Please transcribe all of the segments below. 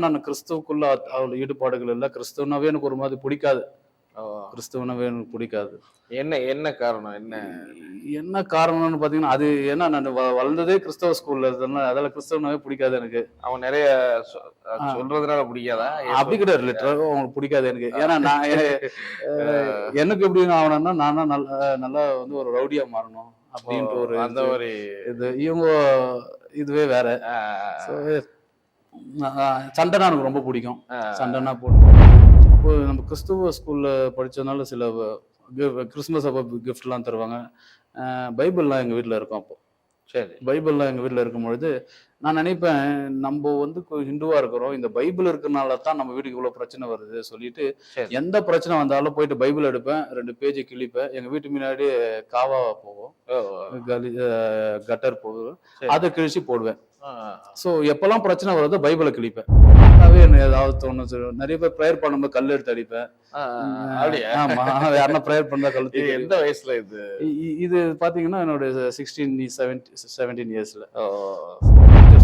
நான் கிறிஸ்துவுக்குள்ள அவ்வளவு ஈடுபாடுகள் இல்லை. கிறிஸ்துவனாவே எனக்கு ஒரு மாதிரி பிடிக்காது. ஓ! கிறிஸ்துவனாவே எனக்கு பிடிக்காது. என்ன என்ன காரணம்? என்ன? என்ன காரணம்னு பாத்தீங்கன்னா, அது ஏன்னா நான் வளர்ந்ததே கிறிஸ்தவ ஸ்கூல்ல இருந்ததுனால அதெல்லாம் கிறிஸ்தவனாவே பிடிக்காது எனக்கு. அவன் நெறைய சொ ஆ, சொல்றதுனால பிடிக்காதா? அப்படி கிடையாது. லிட்டரலா அவங்களுக்கு பிடிக்காது எனக்கு. ஏன்னா நான் எனக்கு எப்படி ஆகணும்னா, நானா நல்லா வந்து ஒரு ரவுடியா மாறணும் ஓ! அப்படின்ற ஒரு அந்த மாரி. இது இவங்க இதுவே வேற. ஆ, ஸோ சண்டைனா எனக்கு ரொம்ப பிடிக்கும். ஆ, சண்டைனா போட்டு அப்போ நம்ம கிறிஸ்துவ ஸ்கூல்ல படிச்சதுனால சில கிறிஸ்துமஸ் அப்போ கிஃப்ட்லாம் தருவாங்க. பைபிள்லாம் எங்க வீட்டில் இருக்கும். அப்போ சரி. பைபிள்லாம் எங்க வீட்டில் இருக்கும்பொழுது நான் நினைப்பேன், நம்ம வந்து ஹிந்துவா இருக்கிறோம், இந்த பைபிள் இருக்கிறனால தான் நம்ம வீட்டுக்கு இவ்வளோ பிரச்சனை வருது சொல்லிட்டு சரி. எந்த பிரச்சனை வந்தாலும் போயிட்டு பைபிள் எடுப்பேன், 2 பேஜ் கிழிப்பேன். எங்க வீட்டு முன்னாடி காவா போவோம், ஓ! கட்டர் போகும், சரி. அதை கிழிச்சு போடுவேன். ஆ, ஸோ எப்பெல்லாம் பிரச்சனை வருதோ பைபிளை கிழிப்பேன். அதாவே என்ன ஏதாவது தோணும். நிறைய பேர் ப்ரேயர் பண்ணும்போது கல் எடுத்து அடிப்பேன். ஆ, அப்படியா? ஆமா, யாருன்னா ப்ரேயர் பண்ணா கல் இது தூக்கி எந்த வயசுல இது? இது பாத்தீங்கன்னா என்னோட 17 இயர்ஸ்ல ஓ!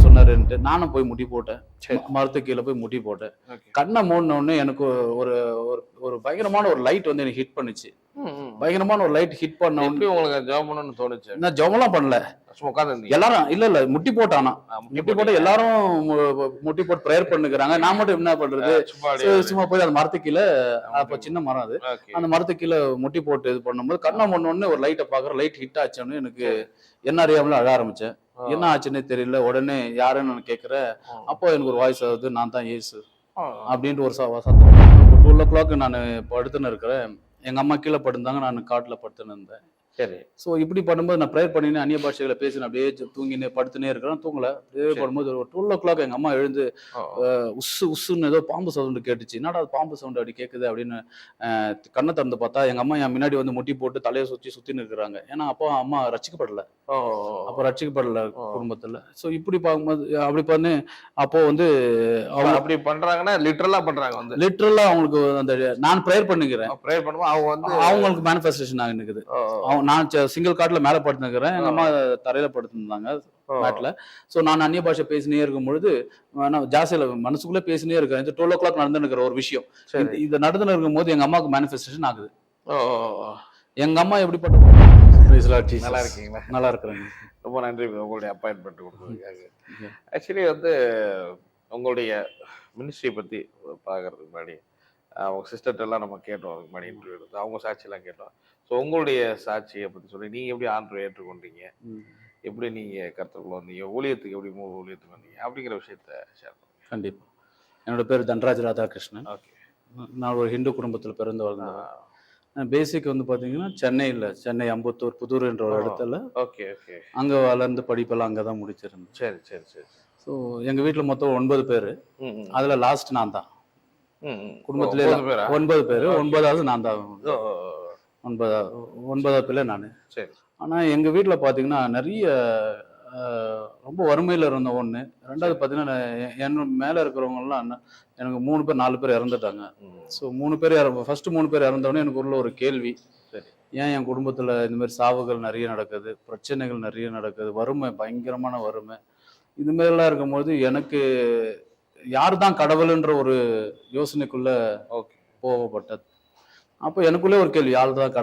சொன்னாருன்ட்டு நானும் போய் முட்டி போட்டேன். சரி. மரத்து கீழே போய் முட்டி போட்டேன். ஓகே. கண்ணை மூடின உடனே எனக்கு ஒரு ஒரு ஒரு பயங்கரமான ஒரு லைட் வந்து எனக்கு ஹிட் பண்ணுச்சு. ம், ம். பயங்கரமான ஒரு லைட் ஹிட் பண்ண எப்படி உடனே உங்களுக்கு ஜெபம் பண்ணணும்னு தோணுச்சு? நான் ஜெபம்லாம் பண்ணல. சும்மா உட்கார்ந்திருந்தீங்க? எல்லாரும் இல்ல முட்டி போட்டானா முட்டி முட்டி போட்டு போட்டீங்க. எல்லாரும் முட்டி போட்டு ப்ரேயர் பண்ணுகிறாங்க. நான் மட்டும் என்ன பண்றது? சும்மா அப்படியே. சும்மா போய் அந்த மரத்து கீழே, அப்ப சின்ன மரம் அது, ஓகே. அந்த மரத்து கீழே முட்டி போட்டு இது பண்ணும்போது கண்ணை மூடின உடனே ஒரு லைட்டை பாக்குற, லைட் ஹிட் ஆச்சுன்னு எனக்கு என்ன அறியாமல அழ ஆரம்பிச்சேன். என்ன ஆச்சுன்னே தெரியல. உடனே யாருன்னு நான் கேட்கிறேன். அப்போ எனக்கு ஒரு வாய்ஸ் ஆகுது, நான் தான் இயேசு அப்படின்ட்டு ஒரு சத்தம். 12 o'clock நான் படுத்துன்னு இருக்கிறேன். எங்க அம்மா கீழே படுத்தாங்க, நான் காட்டுல படுத்துன்னு இருந்தேன். சரி. ஸோ இப்படி பண்ணும்போது நான் ப்ரேயர் பண்ணினேன், அந்நிய பாஷைகளை பேசினேன், அப்படியே தூங்கினே படுத்துனே இருக்கிறேன். தூங்கல. அப்படியே படும்போது ஒரு 12 o'clock எங்க அம்மா எழுந்து உஸ்ஸு உஸ்ஸுன்னு ஏதோ பாம்பு சவுண்டு கேட்டுச்சு. என்னடா அது பாம்பு சவுண்டு அப்படி கேட்குது அப்படின்னு கண்ணை திறந்து பார்த்தா எங்க அம்மா என் முன்னாடி வந்து முட்டி போட்டு தலையை சுத்தின்னு இருக்கிறாங்க. ஏன்னா அப்போ அம்மா ரட்சிக்கப்படல. ஓ! அப்போ ரட்சிக்கப்படல குடும்பத்துல. ஸோ இப்படி பார்க்கும்போது அப்படி பண்ணு. அப்போ வந்து அவங்க அப்படி பண்றாங்கன்னா லிட்டரலா பண்றாங்க வந்து. லிட்டரலா அவங்களுக்கு அந்த நான் ப்ரேயர் பண்ணிக்கிறேன், ப்ரேயர் பண்ணும்போது அவங்க வந்து அவங்களுக்கு மேனிஃபெஸ்டேஷன் ஆகிருக்குது. நான் சிங்கிள் காட்ல மேல படுத்துக்கிறேன், எங்க அம்மா தரையில படுத்துருந்தாங்க மேட்ல. சோ நான் அந்நிய பாஷை பேசினே இருக்கும் பொழுது நான் ஜாஸ்தியில மனசுக்குள்ள பேசினே இருக்கேன். இந்த 12 o'clock நடந்துருக்கிற ஒரு விஷயம் இது நடந்துன்னு இருக்கும் போது எங்க அம்மாவுக்கு மேனிஃபெஸ்டேஷன் ஆகுது. எங்க அம்மா எப்படிப்பட்ட நல்லா இருக்கீங்களா? நல்லா இருக்கிறேங்க. ரொம்ப நன்றி உங்களுடைய அப்பாயின்மெண்ட் கொடுத்ததுக்காக. ஆக்சுவலி வந்து உங்களுடைய மினிஸ்ட்ரி பத்தி பார்க்கறதுக்கு முன்னாடி அவங்க சிஸ்டர்ட்ட எல்லாம் நம்ம கேட்டோம். அதுக்கு முன்னாடி இன்டர்வியூ எடுத்து அவங்க சாட்சியெல்லாம் கேட்டோம். ஸோ உங்களுடைய சாட்சியை பத்தி சொல்லி நீங்க எப்படி ஆண்டவரை ஏற்றுக்கொண்டீங்க, எப்படி நீங்க கர்த்தருக்குள்ள வந்தீங்க, ஊழியத்துக்கு எப்படி ஊழியத்துக்கு வந்தீங்க அப்படிங்கிற விஷயத்த ஷேர் பண்ணுங்க. கண்டிப்பா. என்னோட பேர் தன்ராஜ் ராதாகிருஷ்ணன். ஓகே. நான் ஒரு ஹிந்து குடும்பத்தில் பிறந்து வளர்ந்தேன். பேசிக் வந்து பாத்தீங்கன்னா சென்னை அம்பத்தூர் புதூர் என்ற ஒரு இடத்துல. Okay okay. அங்க வளர்ந்து படிப்பெல்லாம் அங்கதான் முடிச்சிருந்தேன். சரி சரி சரி. ஸோ எங்க வீட்டுல மொத்தம் 9 பேரு. அதுல லாஸ்ட் நான் தான். குடும்பத்திலே 9 பேரு. 9வது நான் தான். 9வது பிள்ளை நானு. சரி. ஆனா எங்க வீட்டுல பாத்தீங்கன்னா நிறைய ரொம்ப வறுமையில இருந்த ஒண்ணு. 2வது பாத்தீங்கன்னா என்ன மேல இருக்கிறவங்க எல்லாம் எனக்கு 3 பேர் 4 பேர் இறந்துட்டாங்க. ஸோ 3 பேர் ஃபர்ஸ்ட் 3 பேர் இறந்தவொடனே எனக்கு உள்ள ஒரு கேள்வி, ஏன் என் குடும்பத்துல இந்த மாதிரி சாவுகள் நிறைய நடக்குது, பிரச்சனைகள் நிறைய நடக்குது, வறுமை, பயங்கரமான வறுமை, இது மாதிரிலாம் இருக்கும்போது எனக்கு யார் தான் கடவுள்ன்ற ஒரு யோசனைக்குள்ள போகப்பட்டது. அப்போ எனக்குள்ளே ஒரு கேள்வி, யார் தான்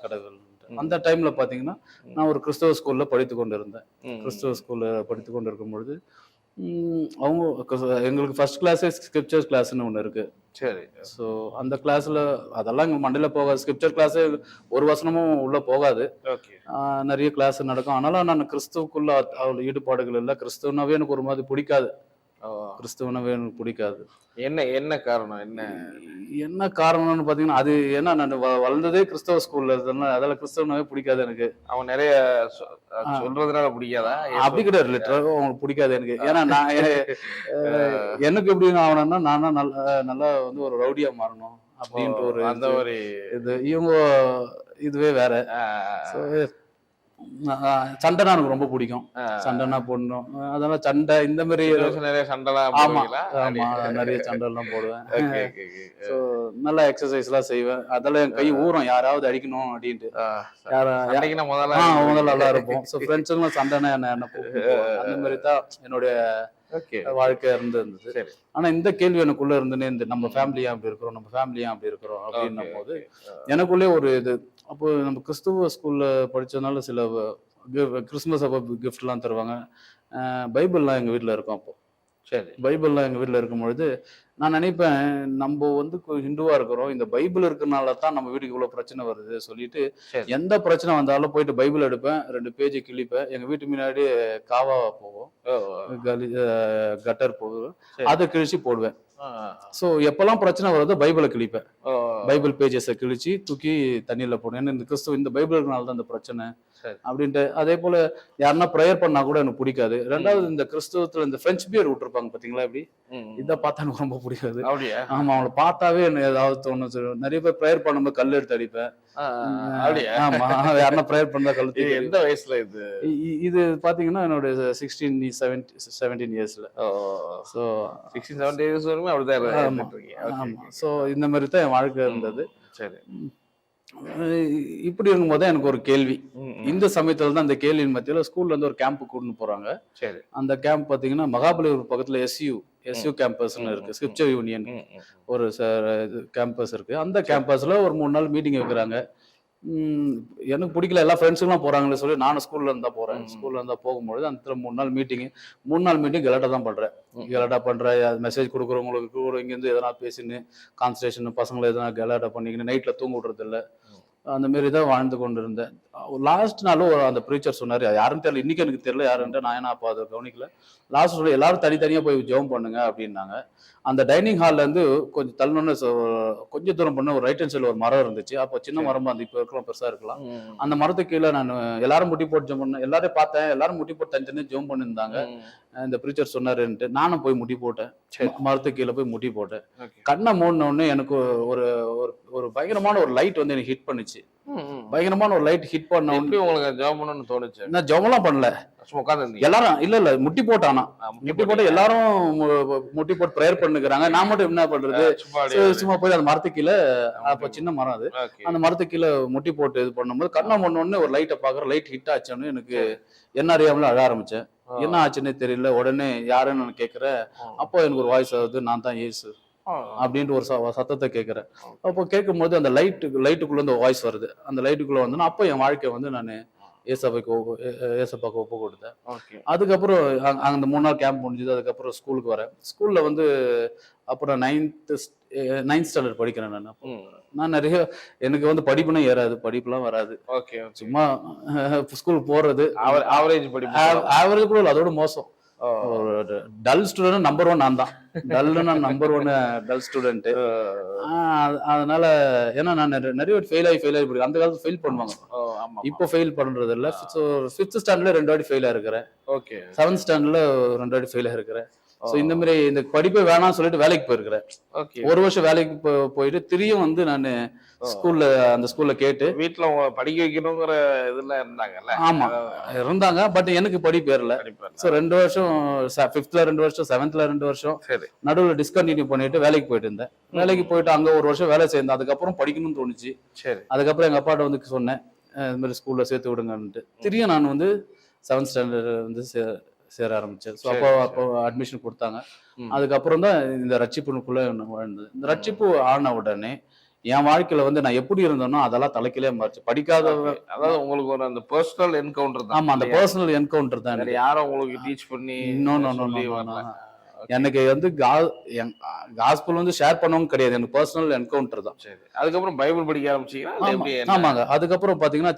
கடவுள். அந்த டைம்ல பாத்தீங்கன்னா நான் ஒரு கிறிஸ்தவ ஸ்கூல்ல படித்து கொண்டு இருந்தேன். கிறிஸ்தவ ஸ்கூல்ல படித்து கொண்டு இருக்கும் பொழுது அவங்க எங்களுக்கு ஃபர்ஸ்ட் கிளாஸே ஸ்கிரிப்சர் கிளாஸ்ன்னு ஒன்று இருக்கு. சரி. ஸோ அந்த கிளாஸ்ல அதெல்லாம் எங்க மண்டையில போகாது. ஸ்கிரிப்சர் கிளாஸே ஒரு வசனமும் உள்ள போகாது. நிறைய கிளாஸ் நடக்கும். ஆனாலும் நான் கிறிஸ்துவுக்குள்ள அவ்வளவு ஈடுபாடுகள் இல்லை. கிறிஸ்துவனாவே எனக்கு ஒரு மாதிரி பிடிக்காது. கிறிஸ்துவனாவே எனக்கு பிடிக்காது. என்ன என்ன காரணம்? என்ன காரணம்னு பாத்தீங்கன்னா, அது ஏன்னா நான் வளர்ந்ததே கிறிஸ்தவ ஸ்கூல்ல இருந்ததுனால அதெல்லாம் கிறிஸ்தவனாவே பிடிக்காது எனக்கு. அவன் நிறைய சொல்றதுனால பிடிக்காதா? அப்படி கிடையாது. லிட்டரலா அவங்களுக்கு பிடிக்காது எனக்கு. ஏன்னா நான் எனக்கு எப்படி ஆகணும்னா, நானா நல்லா வந்து ஒரு ரவுடியா மாறணும் அப்படின்ற ஒரு அந்த ஒரு இது இவங்க இதுவே வேற. சண்டைனா எனக்கு ரொம்ப பிடிக்கும். சண்டைனா போடணும், அதெல்லாம் சண்டை இந்த மாதிரி நிறைய சண்டைலாம். ஆமா ஆமா, நிறைய சண்டை எல்லாம் போடுவேன். சோ நல்லா எக்ஸசைஸ் எல்லாம் செய்வேன். அதெல்லாம் என் கை ஊறும் யாராவது அடிக்கணும் அப்படின்ட்டு. முதல்ல நல்லா இருப்போம். ஸோ ஃப்ரெண்ட்ஸுங்களும் சண்டைனா என்ன அந்த மாதிரி தான் என்னுடைய ஓகே. வாழ்க்கை இருந்தது. சரி. ஆனா இந்த கேள்வி எனக்குள்ள இருந்துனே இந்த நம்ம ஃபேமிலியா அப்படி இருக்கிறோம், நம்ம ஃபேமிலியா அப்படி இருக்கிறோம் அப்படின்னும் ஓகே, போது ஓகே. எனக்குள்ளே ஒரு இது. அப்போ நம்ம கிறிஸ்துவ ஸ்கூல்ல படிச்சதுனால சில கிறிஸ்துமஸ் அப்போ கிஃப்ட்லாம் தருவாங்க. பைபிள்லாம் எங்க வீட்ல இருக்கும் அப்போ. சரி. பைபிள்லாம் எங்க வீட்ல இருக்கும்பொழுது, நான் நினைப்பேன், நம்ப வந்து ஹிந்துவா இருக்கிறோம். இந்த பைபிள் இருக்கனால தான் நம்ம வீட்டுக்கு இவ்வளோ பிரச்சனை வருது சொல்லிட்டு, சரி. எந்த பிரச்சனை வந்தாலும் போயிட்டு பைபிள் எடுப்பேன். 2 பேஜ் கிழிப்பேன். எங்க வீட்டு முன்னாடி காவா போகும். ஓ! கலி அ கட்டர் போகும். சரி. அத கிழிச்சு போடுவேன். ஆ, ஆ. ஸோ எப்பலாம் பிரச்சனை வருதோ பைபிள கிழிப்பேன். ஓ! பைபிள் பேஜஸ கிழிச்சு தூக்கி தண்ணீல போடுவேன். ஏன்னா இந்த இந்த பைபிள் இருக்கனால தான் இந்த பிரச்சனை. சரி. அப்படின்ட்டு அதே போல யாருன்னா ப்ரேயர் பண்ணா கூட எனக்கு பிடிக்காது. 2வது இந்த கிறிஸ்தவத்துல இந்த பிரெஞ்ச் பியர் விட்டுருப்பாங்க பாத்தீங்களா இப்படி? ம். இத பார்த்தா எனக்கு ரொம்ப பிடிக்காது. அப்படியா? ஆமா, அவங்கள பார்த்தாவே எனக்கு ஏதாவது தோணும். நிறைய பேர் ப்ரேயர் பண்ணும்போது கல் எடுத்து அடிப்பேன். ஆ, ஆ. அப்படியா? ஆமா, யாருன்னா ப்ரேயர் பண்ணா கல் இது தூக்கி எந்த வயசுல இது? இது பாத்தீங்கன்னா என்னோட 17 இயர்ஸ்ல. ஓ! ஸோ 16, 17 இயர்ஸ் வரைக்கும் அப்படிதான் ஆமா, இருந்துட்டு இருக்கீங்க. ஓகே, ஆமா. ஓகே. ஸோ இந்த மாதிரி தான் என் வாழ்க்கை இருந்தது. சரி. இப்படி இருக்கும்போது தான் எனக்கு ஒரு கேள்வி. ம், ம். இந்த சமயத்துல தான் இந்த கேள்வியின் மத்தியில ஸ்கூல்ல இருந்து ஒரு கேம்ப் கூட்டின்னு போறாங்க. சரி. அந்த கேம்ப் பாத்தீங்கன்னா மகாபலிபுரம் பக்கத்துல எஸ்யூ கேம்பஸ்னு ம், இருக்கு. ம், ஸ்கிரிப்சர் யூனியன் ம், ம். ஒரு கேம்பஸ் இருக்கு. அந்த கேம்பஸ்ல ஒரு 3 நாள் மீட்டிங் வைக்கிறாங்க. எனக்கு பிடிக்கல, எல்லா ஃப்ரெண்ட்ஸுங்களாம் போறாங்களே சொல்லி நானும் ஸ்கூல்ல இருந்தா போறேன். ம். ஸ்கூல்ல இருந்தா போகும்பொழுது அந்த 3 நாள் மீட்டிங் கலாட்டா தான் பண்றேன். ம். கலாட்டா பண்றேன். மெசேஜ் கொடுக்குறவங்களுக்கு கூட இங்கேருந்து எதனா பேசின்னு கான்சன்ட்ரேஷன் பசங்களை எதனா கலாட்டா பண்ணிக்கின்னு நைட்ல தூங்க விடுறது இல்ல. அந்த மாரி தான் வாழ்ந்து கொண்டு இருந்தேன். லாஸ்ட் நாளும் அந்த ப்ரீச்சர் சொன்னாரு, யாருன்னு தெரியல, இன்னைக்கு எனக்கு தெரியல யாருன்ட்டு, நான் ஏன்னா அப்போ அதை கவனிக்கல. லாஸ்ட் சொல்லி எல்லாரும் தனித்தனியா போய் ஜெபம் பண்ணுங்க அப்படின்னாங்க. அந்த டைனிங் ஹால்ல இருந்து கொஞ்சம் தள்ளணும்னு கொஞ்சம் தூரம் பண்ண ஒரு ரைட் ஹேண்ட் சைடுல ஒரு மரம் இருந்துச்சு. அப்போ சின்ன சரி. மரமா அந்த இப்போ இருக்கலாம் பெருசா இருக்கலாம். ம். அந்த மரத்துக்கு கீழே நான் எல்லாரும் முட்டி போட்டு ஜெபம் பண்ணேன். எல்லாரையும் பார்த்தேன், எல்லாரும் முட்டி போட்டு தனித்தனியா ஜெபம் பண்ணியிருந்தாங்க. ம். இந்த ப்ரீச்சர் சொன்னாருன்ட்டு நானும் போய் முட்டி போட்டேன். சரி. மரத்துக்கு கீழே போய் முட்டி போட்டேன். ஓகே. கண்ணை மூடின உடனே எனக்கு ஒரு ஒரு ஒரு பயங்கரமான ஒரு லைட் வந்து எனக்கு ஹிட் பண்ணுச்சு. ம், ம். பயங்கரமான ஒரு லைட் ஹிட் பண்ண எப்படி உடனே உங்களுக்கு ஜாப் பண்ணணும்னு தோணுச்சு? நான் ஜெபம்லாம் பண்ணல. சும்மா உட்கார்ந்திருந்தீங்க? எல்லாரும் இல்ல முட்டி போட்டானா முட்டி போட்டு எல்லாரும் முட்டி போட்டு ப்ரேயர் பண்ணுகிறாங்க. நான் மட்டும் என்ன பண்றது? சும்மா அப்படியே சும்மா போய் அந்த மரத்துக்கு கீழே, அப்ப சின்ன மரம் அது, ஓகே. அந்த மரத்துக்கு கீழே முட்டி போட்டு இது பண்ணும்போது கண்ணை மூடின உடனே ஒரு லைட்டை பாக்குற, லைட் ஹிட் ஆச்சுன்னு எனக்கு என்ன அறியாமல அழ ஆரம்பிச்சேன். ஆ. என்ன ஆச்சுன்னே தெரியல. உடனே யாருன்னு நான் கேட்கிறேன். அப்போ எனக்கு ஒரு வாய்ஸ் ஆகுது, நான் தான் இயேசு ஆ. அப்படின்ட்டு ஒரு சத்தத்தை கேட்கிறேன். அப்போ கேட்கும்போது அந்த லைட்டுக்குள்ள இருந்து வாய்ஸ் வருது. அந்த லைட்டுக்குள்ள வந்து அப்போ என் வாழ்க்கை வந்து நான் ஏசப்பாக்கு ஒப்பு கொடுத்தேன். ஓகே. அதுக்கப்புறம் அந்த 3 நாள் கேம்ப் முடிஞ்சது. அதுக்கப்புறம் ஸ்கூலுக்கு வரேன். ஸ்கூல்ல வந்து அப்புறம் 9th ஸ்டாண்டர்ட் படிக்கிறேன் நான். ம். நான் நிறைய எனக்கு வந்து படிப்புனா ஏறாது, படிப்புலாம் வராது. Okay, okay. சும்மா ஸ்கூல் போறது, ஆவரேஜ் படிப்பு. ஆவரேஜ் கூட இல்லை, அதோட மோசம். ஓ. ஒரு டல் ஸ்டூடெண்ட் நம்பர் 1 நான் தான். டல்லுன்னா நம்பர் 1 டல் ஸ்டூடெண்ட். அதனால ஏன்னா நான் நிறைய ஃபெயில் ஆகி படிக்கிறேன். அந்த காலத்துல ஃபெயில் பண்ணுவாங்க. ஓ, ஆமா. இப்போ ஃபெயில் பண்றது இல்ல. 5th ஸ்டாண்டர்ட்ல 2 வாட்டி ஃபெயில் ஆயிருக்கிறேன். ஓகே. 7th ஸ்டாண்டர்ட்ல 2 வாட்டி ஃபெயில் ஆயிருக்கிறேன். ஓ. ஸோ இந்த மாதிரி இந்த படிப்பே வேணாம்னு சொல்லிட்டு வேலைக்கு போயிருக்கிறேன். ஓகே. ஒரு வருஷம் வேலைக்கு போயிட்டு திரும்பியும் வந்து நான் அந்த ஸ்கூல்ல கேட்டு வீட்டுல உங்களை படிக்க வைக்கணுங்கிற இதெல்லாம் இருந்தாங்கல்ல? ஆமா இருந்தாங்க. பட் எனக்கு படிப்பு ஏறல. படிப்பு. ஸோ 2 வருஷம் 5th 2 வருஷம் 7th 2 வருஷம் சரி. நடுவில் டிஸ்கண்டினியூ பண்ணிட்டு வேலைக்கு போயிட்டு இருந்தேன். வேலைக்கு போயிட்டு அங்க ஒரு வருஷம் வேலை செய்தேன். அதுக்கப்புறம் படிக்கணும்னு தோணுச்சு. சரி. அதுக்கப்புறம் எங்க அப்பாட்ட வந்து சொன்னேன், இந்த மாதிரி ஸ்கூல்ல சேர்த்து விடுங்கன்ட்டு. திரும்பியும் நான் வந்து 7th ஸ்டாண்டர்ட் வந்து சேர ஆரம்பிச்சேன். ஸோ அப்போ அட்மிஷன் கொடுத்தாங்க. அதுக்கப்புறம் தான் இந்த ரட்சிப்புக்குள்ள வாழ்ந்தது. இந்த ரட்சிப்பு ஆன உடனே என் வாழ்க்கையில வந்து நான் எப்படி இருந்தேனோ அதெல்லாம் தலைக்கிலே மாறிச்சு. படிக்காத, அதாவது உங்களுக்கு ஒரு அந்த பர்சனல் என்கவுண்டர் தான். ஆமா, அந்த பர்சனல் என்கவுண்டர் தான். வேற யாரும் உங்களுக்கு டீச் பண்ணி சொல்லி வரல. எனக்கு வந்து காஸ்பல் வந்து ஷேர் பண்ணவும் கிடையாது. எனக்கு பர்சனல் என்கவுண்டர் தான். சரி. அதுக்கப்புறம் பைபிள் படிக்க ஆரம்பிச்சீங்கன்னா? ஆமாங்க. அதுக்கப்புறம் பாத்தீங்கன்னா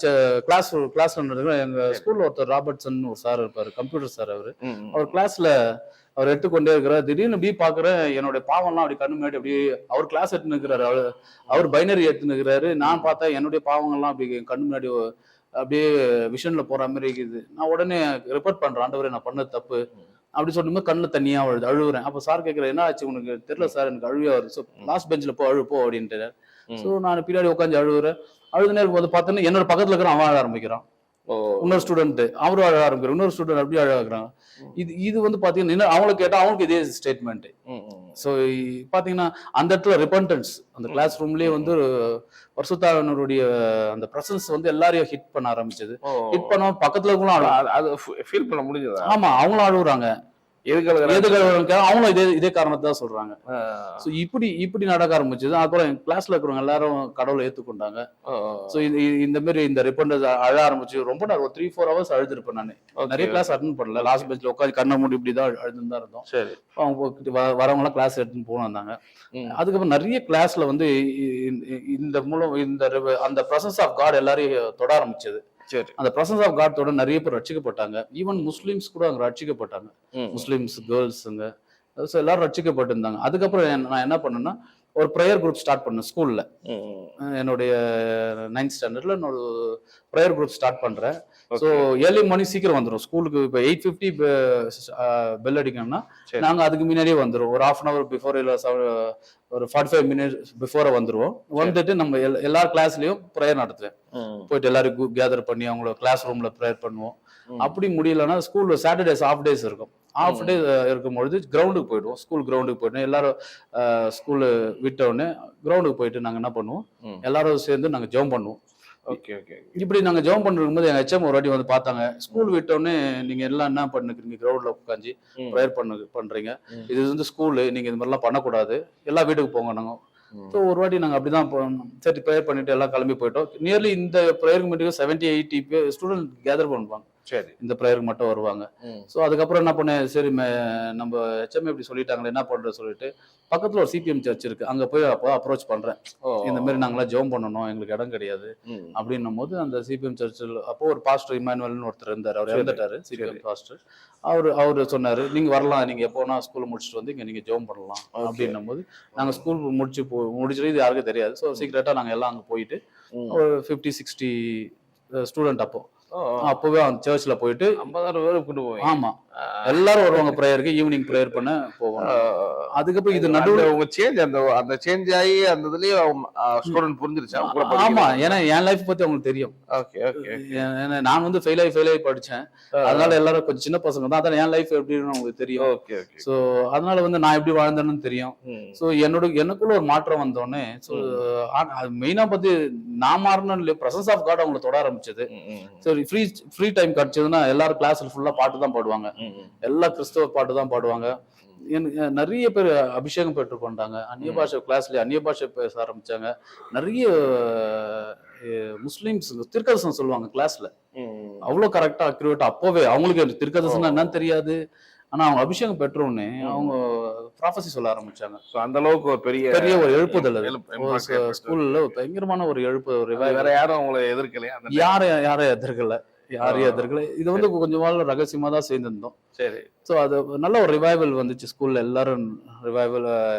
கிளாஸ்ல எங்க ஸ்கூல்ல ஒருத்தர் ராபர்ட்சன் ஒரு சார் இருப்பாரு, கம்ப்யூட்டர் சார். அவர் கிளாஸ்ல அவர் எடுத்துக்கொண்டே இருக்கிறார். திடீர்னு இப்படி பாக்குறேன், என்னோட பாவம்லாம் அப்படி கண்ணு முன்னாடி அப்படியே அவர் கிளாஸ் எடுத்துன்னு இருக்கிறாரு. அவர் பைனரி எடுத்துன்னு இருக்கிறாரு. நான் பார்த்தா என்னுடைய பாவங்கள்லாம் அப்படி கண்ணு முன்னாடி அப்படியே விஷன்ல போற மாதிரி இருக்குது. நான் உடனே ரிப்போர்ட் பண்றேன், ஆண்டவரே நான் பண்ணது தப்பு அப்படி சொல்லும்போது கண்ணுல தண்ணியா அழுவுறேன். அப்ப சார் கேட்கிறேன், என்ன ஆச்சு உனக்கு? தெரியல சார், எனக்கு அழுவியா வருது. ஸோ லாஸ்ட் பெஞ்சில் அழுப்போ அப்படின்ட்டு. ஸோ நான் பின்னாடி உட்காந்து அழுவுறேன். அழுது நேரம் போது பார்த்தோன்னா என்னோட பக்கத்துல இருக்கிற அவன் அழ ஆரம்பிக்கிறான். இன்னொரு ஸ்டூடெண்ட் அவரும் அழ ஆரம்பிக்கிறான். இன்னொரு ஸ்டூடெண்ட் அப்படியே அழகாக்குறாங்க. இது வந்து பாத்தீங்கன்னா அவங்களுக்கு கேட்டா அவங்களுக்கு இதே ஸ்டேட்மெண்ட். ஸோ பாத்தீங்கன்னா அந்த இடத்துல ரிப்பன்டன்ஸ் அந்த கிளாஸ் ரூம்லயே வந்து பரிசுத்தாவியருடைய அந்த பிரசன்ஸ் வந்து எல்லாரையும் ஹிட் பண்ண ஆரம்பிச்சது. ஹிட் பண்ண பக்கத்துல இருக்கவங்களும் அது ஃபீல் பண்ண முடிஞ்சதா? ஆமா, அவங்களும் அழுகுறாங்க. எதுக்கு அவங்களும் இதே காரணத்தை தான் சொல்றாங்க. ஸோ இப்படி நடக்க ஆரம்பிச்சது. அப்புறம் கிளாஸ்ல இருக்கிறவங்க எல்லாரும் கடவுளை ஏத்துக்கொண்டாங்க. ஸோ இந்த மாதிரி இந்த ரிப்பண்டன்ஸ் அழ ஆரம்பிச்சு ரொம்ப நேரம் ஒரு 3-4 ஹவர்ஸ் அழுதுருப்பேன் நான். நிறைய கிளாஸ் அட்டன் பண்ணல. லாஸ்ட் பெஞ்ச்ல உட்காந்து கண்ணை மூடி இப்படிதான் அழுதுன்னு தான் இருந்தோம். சரி. அவங்க வரவங்க எல்லாம் கிளாஸ் எடுத்துன்னு போன வந்தாங்க. அதுக்கப்புறம் நிறைய கிளாஸ்ல வந்து இந்த மூலம் அந்த பிரசன்ஸ் ஆஃப் காட் எல்லாரையும் தொட ஆரம்பிச்சது. சரி. அந்த பிரசன்ஸ் ஆஃப் காட் தொட நிறைய பேர் ரட்சிக்கப்பட்டாங்க. ஈவன் முஸ்லிம்ஸ் கூட அங்க ரட்சிக்கப்பட்டாங்க. முஸ்லிம்ஸ் கேர்ள்ஸுங்க எல்லாரும் ரட்சிக்கப்பட்டிருந்தாங்க. அதுக்கப்புறம் நான் என்ன பண்ணேன்னா ஒரு ப்ரேயர் குரூப் ஸ்டார்ட் பண்ணேன் ஸ்கூல்ல. என்னுடைய 9th ஸ்டாண்டர்ட்ல ஒரு ப்ரேயர் குரூப் ஸ்டார்ட் பண்றேன். ஸோ ஏர்லி மார்னிங் சீக்கிரம் வந்துடும் ஸ்கூலுக்கு. இப்போ 8:50 பெல் அடிக்கணும்னா நாங்க அதுக்கு முன்னாடியே வந்துடும். ஒரு 1/2 hour பிஃபோர் இல்லை ஒரு 45 minutes பிஃபோர வந்துருவோம். வந்துட்டு நம்ம எல்லா கிளாஸ்லயும் ப்ரேயர் நடத்துவேன். போயிட்டு எல்லாரும் கேதர் பண்ணி அவங்கள கிளாஸ் ரூம்ல ப்ரேயர் பண்ணுவோம். அப்படி முடியலன்னா ஸ்கூல்ல சாட்டர்டேஸ் ஆஃப் டேஸ் இருக்கும். ஆஃப் டே இருக்கும்பொழுது கிரவுண்டுக்கு போயிடுவோம். ஸ்கூல் கிரவுண்டுக்கு போயிட்டு எல்லாரும் ஸ்கூலு விட்ட உடனே கிரவுண்டுக்கு போயிட்டு நாங்க என்ன பண்ணுவோம், எல்லாரும் சேர்ந்து நாங்க ஜெபம் பண்ணுவோம். இப்படி நாங்க ஜெபம் பண்ணிருக்கும் போது எங்க ஹெச்எம் ஒரு வாட்டி வந்து பார்த்தாங்க. ஸ்கூல் விட்ட உடனே நீங்க எல்லாம் என்ன பண்ணுறீங்க, கிரவுண்ட்ல உட்காந்து ப்ரேயர் பண்றீங்க. இது வந்து ஸ்கூலு, நீங்க இது மாதிரிலாம் பண்ணக்கூடாது, எல்லா வீட்டுக்கு போங்க. நாங்க ஸோ ஒரு வாட்டி நாங்கள் அப்படிதான் சரி ப்ரேயர் பண்ணிட்டு எல்லாம் கிளம்பி போயிட்டோம். நியர்லி இந்த ப்ரேயர் மீட்டிங் 70-80 ஸ்டூடெண்ட் கேதர் பண்ணுவாங்க. சரி, இந்த ப்ரேயருக்கு மட்டும் வருவாங்க. ஸோ அதுக்கப்புறம் என்ன பண்ணேன், சரி நம்ம ஹெச்எம் இப்படி சொல்லிட்டாங்களே என்ன பண்றது சொல்லிட்டு பக்கத்துல ஒரு சிபிஎம் சர்ச் இருக்கு, அங்க போய் அப்போ அப்ரோச் பண்றேன். இந்த மாதிரி நாங்களாம் ஜெபம் பண்ணணும், எங்களுக்கு இடம் கிடையாது அப்படின்னும் போது அந்த சிபிஎம் சர்ச்சில் அப்போ ஒரு பாஸ்டர் இமானுவல்னு ஒருத்தர் இருந்தார். அவர் இறந்துட்டாரு, சிபிஎம் பாஸ்டர். அவரு சொன்னாரு, நீங்க வரலாம், நீங்க எப்போனா ஸ்கூல் முடிச்சுட்டு வந்து இங்க நீங்க ஜெபம் பண்ணலாம் அப்படின்னும் போது நாங்க ஸ்கூல் முடிச்சுட்டு இது யாருக்கும் தெரியாது. ஸோ சீக்கிரட்டா நாங்க எல்லாம் அங்க போயிட்டு ஒரு 50-60 ஸ்டூடெண்ட் அப்பவே அந்த சர்ச்ல போயிட்டு 50,000 பேர் கூட்டு போவோம். ஆமா, எல்லாரும் வருவாங்க ப்ரேயருக்கு, ஈவினிங் ப்ரேயர் பண்ண போவாங்க. அதுக்கப்புறம் இது நடுவுல உங்க சேஞ்ச் அந்த சேஞ்ச் ஆகி அந்த இதுலயே ஸ்டூடண்ட் புரிஞ்சிருச்சா? ஆமா, ஏன்னா என் லைஃப் பத்தி அவங்களுக்கு தெரியும். நான் வந்து ஃபெயில் ஆகி படிச்சேன். அதனால எல்லாரும் கொஞ்சம் சின்ன பசங்க தான், அதனால என் லைஃப் எப்படின்னு அவங்களுக்கு தெரியும். ஸோ அதனால வந்து நான் எப்படி வாழ்ந்தேன்னு தெரியும். ஸோ எனக்குள்ள ஒரு மாற்றம் வந்தோடனே ஸோ மெயினா பத்தி நான் மாறணும் இல்லையா, பிரசன்ஸ் ஆஃப் காட் அவங்களை தொட ஆரம்பிச்சது. சரி, ஃப்ரீ டைம் கிடைச்சதுன்னா எல்லாரும் கிளாஸ்ல ஃபுல்லா பாட்டு தான் பாடுவாங்க. எல்லா கிறிஸ்தவ பாட்டு தான் பாடுவாங்க. நிறைய பேர் அபிஷேகம் பெற்று கொண்டாங்க. அந்நிய பாஷை கிளாஸ்ல அந்நிய பாஷை பேச ஆரம்பிச்சாங்க. நிறைய முஸ்லிம்ஸ் திருக்கதர்சனம் சொல்லுவாங்க கிளாஸ்ல, அவ்வளவு கரெக்டா அக்யூரேட்டா. அப்பவே அவங்களுக்கு திருக்கதர்சனம் என்னன்னு தெரியாது. ஆனா அவங்க அபிஷேகம் பெற்றோடனே அவங்க ப்ராஃபஸி சொல்ல ஆரம்பிச்சாங்க. அந்த அளவுக்கு ஒரு பெரிய ஒரு எழுப்புதல் ஸ்கூல்ல பயங்கரமான ஒரு எழுப்பு. வேற யாரும் அவங்களை எதிர்க்கலையா? யாரையும் எதிர்க்கல. இது வந்து கொஞ்சம் நாள் ரகசியமா தான் சேர்ந்திருந்தோம். சரி. ஸோ அது நல்ல ஒரு ரிவைவல் வந்துச்சு ஸ்கூல்ல.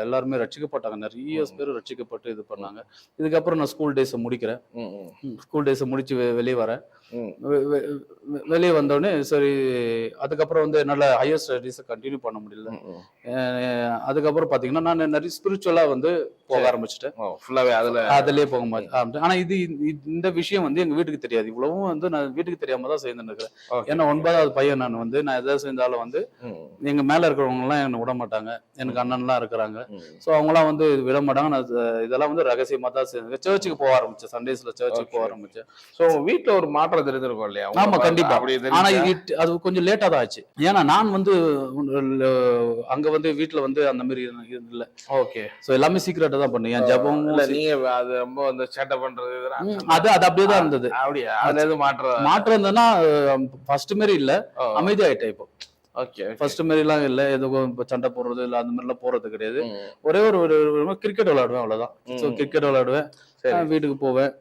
எல்லாருமே ரட்சிக்கப்பட்டாங்க. நிறைய பேர் ரட்சிக்கப்பட்டு இது பண்ணாங்க. இதுக்கப்புறம் நான் ஸ்கூல் டேஸை முடிக்கிறேன். ஸ்கூல் டேஸை முடிச்சு வெளியே வரேன். வெளியே வந்தோடனே சரி, அதுக்கப்புறம் வந்து என்னால ஹையர் ஸ்டடீஸை கண்டினியூ பண்ண முடியல. அதுக்கப்புறம் பாத்தீங்கன்னா நான் நிறைய ஸ்பிரிச்சுவலா வந்து போக ஆரம்பிச்சிட்டேன். அதுலயே போக மாட்டேன். ஆனா இந்த விஷயம் வந்து எங்க வீட்டுக்கு தெரியாது. இவ்வளவும் வந்து நான் வீட்டுக்கு தெரியாம தான் சேர்ந்து இருக்கிறேன். ஏன்னா 9வது பையன் நான் வந்து நான் எதாவது சேர்ந்தாலும் வந்து எங்க மேல இருக்கிறவங்க எல்லாம் என்ன விட மாட்டாங்க. எனக்கு அண்ணன் எல்லாம் இருக்கிறாங்க. சோ அவங்க எல்லாம் வந்து விட மாட்டாங்க. நான் இதெல்லாம் வந்து ரகசியமா தான் சேர்ந்து சர்ச்சுக்கு போக ஆரம்பிச்சேன். சண்டேஸ்ல சர்ச்சுக்கு போக ஆரம்பிச்சேன். சோ வீட்டுல ஒரு மாற்றம் தெரிஞ்சிருக்கும் இல்லையா? ஆமா, கண்டிப்பா. ஆனா அது கொஞ்சம் லேட்டா தான் ஆச்சு. ஏன்னா நான் வந்து அங்க வந்து வீட்டுல வந்து அந்த மாதிரி இல்ல. ஓகே. சோ எல்லாமே சீக்கிரட்டா தான் பண்ணேன். என் ஜபம் நீங்க அது ரொம்ப வந்து சேட்டை பண்றது அது அப்படியே தான் இருந்தது. அப்படியே அதுல எதுவும் மாற்றம் இருந்ததுன்னா ஃபர்ஸ்ட் மாதிரி இல்ல, அமைதி ஆயிட்டேன் இப்போ. ஃபர்ஸ்ட் மாதிரி எல்லாம் இல்ல, எதுவும் சண்டை போடுறது இல்ல, அந்த மாதிரி எல்லாம் போறது கிடையாது. ஒரே ஒரு கிரிக்கெட் விளையாடுவேன், அவ்வளவுதான். சோ கிரிக்கெட் விளையாடுவேன், வீட்டுக்கு போவேன்.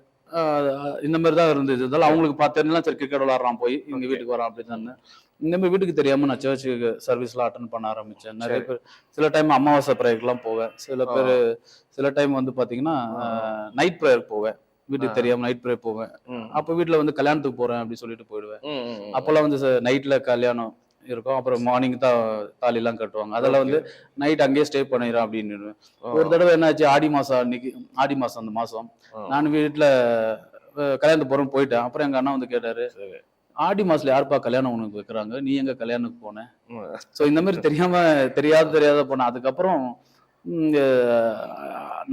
இந்த மாதிரி தான் இருந்தது. இதெல்லாம் அவங்களுக்கு பார்த்தேன்னா சரி கிரிக்கெட் விளையாடுறான், போய் இங்க வீட்டுக்கு வரான் அப்படின்னு. இந்த மாதிரி வீட்டுக்கு தெரியாம நான் சர்ச்சுக்கு சர்வீஸ்லாம் அட்டன் பண்ண ஆரம்பிச்சேன். நிறைய பேர் சில டைம் அமாவாசை ப்ரேயர்லாம் போவேன். சில டைம் வந்து பாத்தீங்கன்னா நைட் ப்ரேயர் போவேன். வீட்டுக்கு தெரியாம நைட் ப்ரேயர் போவேன். அப்ப வீட்டுல வந்து கல்யாணத்துக்கு போறேன் அப்படின்னு சொல்லிட்டு போயிடுவேன். அப்பெல்லாம் வந்து நைட்ல கல்யாணம் இருக்கும். அப்புறம் மார்னிங் தான் தாலி எல்லாம் கட்டுவாங்க. அதெல்லாம் வந்து நைட் அங்கேயே ஸ்டே பண்ணிடுறேன் அப்படின்னு. ஒரு தடவை என்னாச்சு, ஆடி மாசம் அந்த மாசம் நான் வீட்டுல கல்யாணத்துக்கு போறேன்னு போயிட்டேன். அப்புறம் எங்க அண்ணா வந்து கேட்டாரு, ஆடி மாசத்துல யாருப்பா கல்யாணம் உனக்கு வைக்கிறாங்க, நீ எங்க கல்யாணத்துக்கு போனேன்? சோ இந்த மாதிரி தெரியாத போனேன். அதுக்கப்புறம்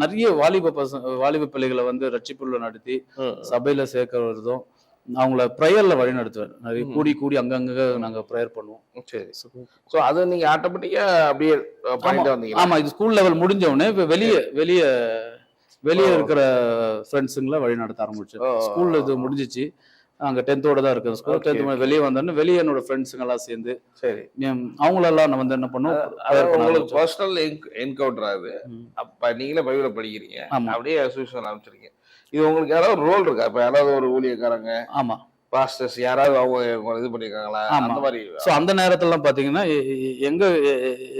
நிறைய வாலிப பிள்ளைகளை வந்து ரட்சிப்புள்ள நடத்தி சபையில சேர்க்க வருதும். அவங்கள ப்ரேயர்ல வழி நடத்துவேன். நிறைய கூடி கூடி அங்கங்க நாங்க ப்ரேயர் பண்ணுவோம். சரி. சோ அது நீங்க ஆட்டோமேட்டிக்கா அப்படியே ஆமா பண்ணிட்டு வந்தீங்களா? ஆமா இது ஸ்கூல் லெவல் முடிஞ்ச உடனே இப்ப வெளியே வெளியே வெளியே ஓ. இருக்கிற ஃப்ரெண்ட்ஸுங்களை வழி நடத்த ஆரம்பிச்சேன். ஓ. ஸ்கூல்ல இது முடிஞ்சிச்சு. அங்க 10th தான் இருக்குது ஸ்கூல். Okay, 10th okay. வெளியே வந்தோடனே வெளியே என்னோட ஃப்ரெண்ட்ஸுங்க எல்லாம் சேர்ந்து சரி. அவங்களெல்லாம் நான் வந்து என்ன பண்ணுவோம் அதாவது பண்ண உங்களுக்கு ஆரம்பிச்சோம். பர்சனல் என்கவுண்டர் அது. ம். அப்ப நீங்களே பைபிள படிக்கிறீங்க. ஆமா அப்படியே அசோசியேஷன் ஆரம்பிச்சிருக்கீங்க. இது உங்களுக்கு யாராவது ரோல் இருக்கா? இப்ப யாராவது ஒரு ஊழியக்காரங்க, ஆமா பாஸ்டர்ஸ் யாராவது அவங்க இது பண்ணிருக்காங்களா? ஆமா அந்த மாதிரி. ஸோ அந்த நேரத்துலலாம் பார்த்தீங்கன்னா எங்க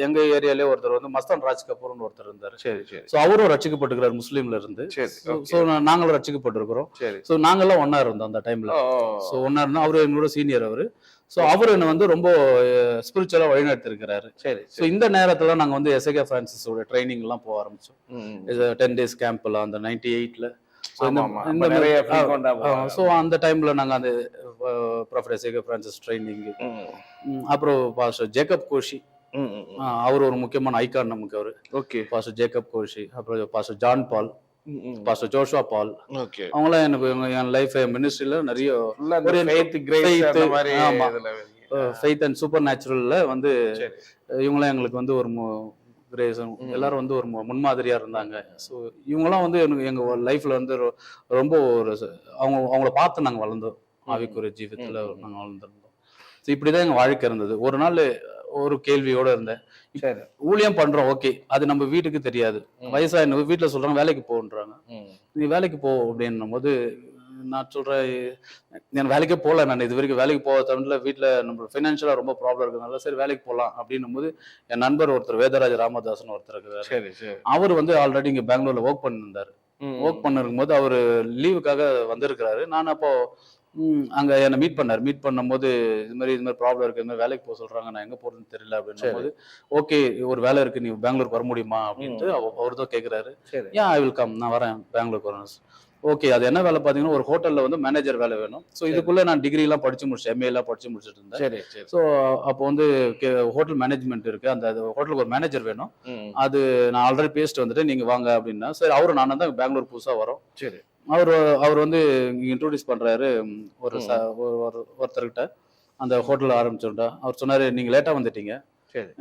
எங்க ஏரியாலே ஒருத்தர் வந்து மஸ்தான் ராஜ் கபூர்னு ஒருத்தர் இருந்தாரு. சரி, சரி. ஸோ அவரும் ரட்சிக்கப்பட்டிருக்கிறார் முஸ்லீம்ல இருந்து. சரி. ஸோ நாங்களும் ரட்சிக்கப்பட்டிருக்கிறோம். சரி. ஸோ நாங்கெல்லாம் ஒண்ணா இருந்தோம் அந்த டைம்ல. ஓ. ஸோ ஒண்ணா இருந்தோம். அவரு என்னோட சீனியர் அவரு. ஸோ அவர் என்ன வந்து ரொம்ப ஸ்பிரிச்சுவலா வழிநடத்திருக்கிறாரு. சரி. ஸோ இந்த நேரத்துல நாங்க வந்து எஸ்ஏகே பிரான்சிஸோட ட்ரைனிங் எல்லாம் போக ஆரம்பிச்சோம். ம். 10 days கேம்ப்ல அந்த 98ல. ஸோ ஆமா, ஆமா. அப்ப நிறைய frequent ஆ போவாங்க. ஸோ அந்த டைம்ல நாங்க அந்த ப்ராஃபட் எஸ்ஏகே பிரான்சிஸ் ட்ரைனிங், அப்புறம் பாஸ்டர் ஜேக்கப் கோஷி, அவர் ஒரு முக்கியமான ஐகான் நமக்கு. அவரு ஓகே. பாஸ்டர் ஜேக்கப் கோஷி, அப்புறம் pastor John Paul, pastor Joshua Paul, okay. அவங்களாம் எனக்கு என் லைஃப் மினிஸ்ட்ரியில நிறைய ஒரு ஃபெய்த் கிரேஸ் அந்த மாதிரி ஆமா இதுல. ஃபெய்த் அண்ட் சூப்பர் நேச்சுரல்ல வந்து சரி. இவங்களாம் எங்களுக்கு வந்து ஒரு கிரேஸ் எல்லாரும் வந்து ஒரு முன்மாதிரியா இருந்தாங்க. ஸோ இவங்கெல்லாம் வந்து எனக்கு எங்க லைஃப்ல வந்து ரொம்ப ஒரு அவங்கள பார்த்து நாங்க வளர்ந்தோம். ஆவிக்குரிய ஜீவித்துல நாங்க வளர்ந்துருந்தோம். ஸோ இப்படிதான் எங்க வாழ்க்கை இருந்தது. ஒரு நாள் ஒரு கேள்வியோட இருந்தேன். சரி. ஊழியம் பண்றோம், ஓகே, அது நம்ம வீட்டுக்கு தெரியாது. வயசா என்ன வீட்டுல சொல்றாங்க வேலைக்கு போன்றாங்க. நீ வேலைக்கு போ அப்படின்னும் போது நான் சொல்றேன், நான் வேலைக்கே போகல. நான் இது வரைக்கும் வேலைக்கு போக தமிழ்ல வீட்டுல நம்ம ஃபைனான்சியலா ரொம்ப ப்ராப்ளம் இருக்கிறதுனால சரி வேலைக்கு போகலாம் அப்படின்னும் போது என் நண்பர் ஒருத்தர் வேதராஜ ராமதாசன் ஒருத்தர் இருக்கிறாரு. சரி, சரி. அவர் வந்து ஆல்ரெடி இங்க பெங்களூர்ல ஒர்க் பண்ணிருந்தாரு. ஒர்க் பண்ணிருக்கும் போது அவரு லீவுக்காக வந்திருக்கிறாரு. நான் அப்போ அங்க என்னை மீட் பண்ணாரு. மீட் பண்ணும்போது இது மாதிரி ப்ராப்ளம் இருக்கு, இது மாதிரி வேலைக்கு போக சொல்றாங்க, நான் எங்க போறதுன்னு தெரியல அப்படின்னும் போது ஓகே ஒரு வேலை இருக்கு, நீ பெங்களூருக்கு வர முடியுமா அப்படின்ட்டு அவர் தான் கேட்கிறாரு. ஏன் ஐ வில் கம், நான் வரேன், பெங்களூருக்கு வரேன். ஓகே, அது என்ன வேலை பார்த்தீங்கன்னா ஒரு ஹோட்டல்ல வந்து மேனேஜர் வேலை வேணும். ஸோ இதுக்குள்ள நான் டிகிரி எல்லாம் படிச்சு முடிச்சேன், எம்ஏ எல்லாம் படிச்சு முடிச்சுட்டு இருந்தேன். சரி, சரி. ஸோ அப்போ வந்து ஹோட்டல் மேனேஜ்மெண்ட் இருக்கு, அந்த ஹோட்டலுக்கு ஒரு மேனேஜர் வேணும், அது நான் ஆல்ரெடி பேசிட்டு வந்துட்டு நீங்க வாங்க அப்படின்னா சரி. அவரு நானும் தான் பெங்களூர் புதுசா வரோம். சரி. அவர் வந்து இன்ட்ரோடியூஸ் பண்றாரு ஒருத்தர்கிட்ட அந்த ஹோட்டல் ஆரம்பிச்சோம்டா. அவர் சொன்னாரு நீங்க லேட்டா வந்துட்டீங்க, சரி.